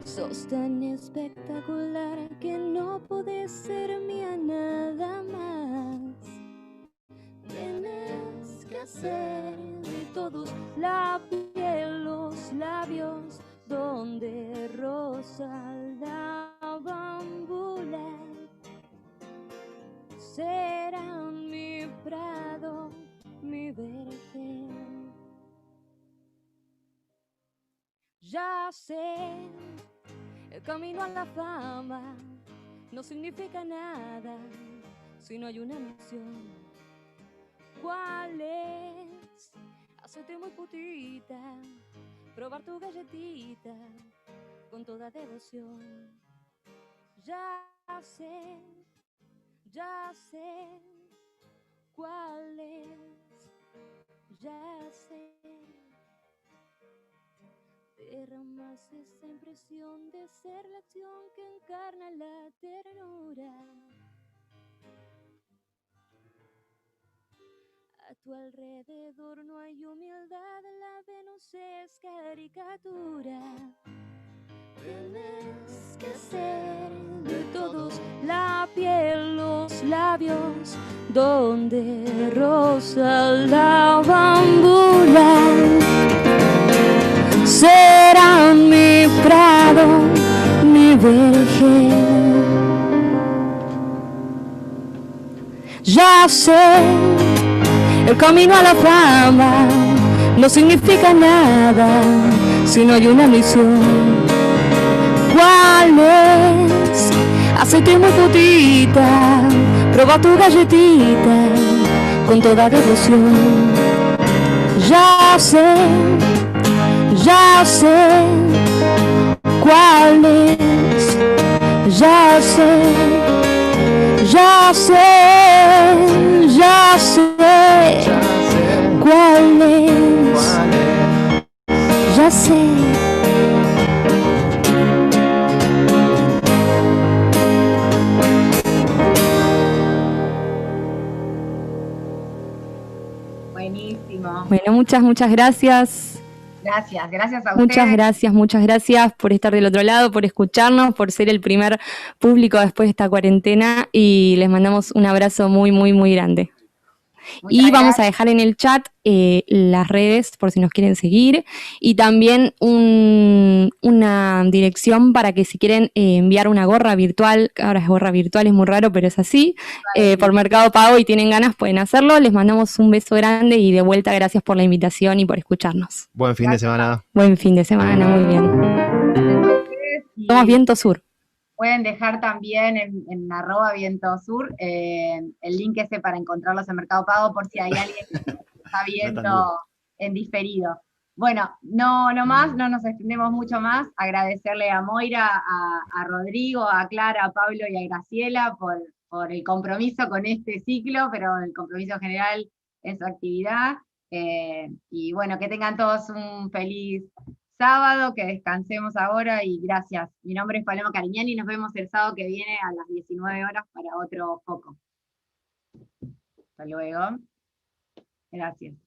Sos tan espectacular que no podés ser mía nada más. Tienes que hacer de todos la piel, los labios, donde rosa la bambula. Serán mi prado, mi vergel. Ya sé, el camino a la fama no significa nada si no hay una misión. ¿Cuál es? Hacerte muy putita, probar tu galletita con toda devoción. Ya sé cuál es, ya sé. Derramas esa impresión de ser la acción que encarna la ternura. A tu alrededor no hay humildad, la Venus es caricatura. Tienes que ser de todos la piel, los labios, donde rosa la bambula. Serán mi prado, mi vergel. Ya sé, el camino a la fama no significa nada si no hay una misión. ¿Cuál es? Hacerte muy putita, proba tu galletita con toda devoción. Ya sé cuál es, ya sé cuál es, ya sé. Buenísimo. Bueno, muchas gracias. Gracias a ustedes. Muchas gracias por estar del otro lado, por escucharnos, por ser el primer público después de esta cuarentena y les mandamos un abrazo muy grande. Y vamos a dejar en el chat las redes por si nos quieren seguir y también una dirección para que si quieren enviar una gorra virtual, ahora es gorra virtual, es muy raro, pero es así, por Mercado Pago y tienen ganas, pueden hacerlo. Les mandamos un beso grande y de vuelta gracias por la invitación y por escucharnos. Buen fin de semana. Buen fin de semana, muy bien. Somos Viento Sur. Pueden dejar también en @vientosur el link ese para encontrarlos en Mercado Pago por si hay alguien que está viendo en diferido. Bueno, no nos extendemos mucho más. Agradecerle a Moira, a Rodrigo, a Clara, a Pablo y a Graciela por el compromiso con este ciclo, pero el compromiso general en su actividad. Y bueno, que tengan todos un feliz sábado, que descansemos ahora y gracias. Mi nombre es Paloma Cariñani y nos vemos el sábado que viene a las 19 horas para otro foco. Hasta luego. Gracias.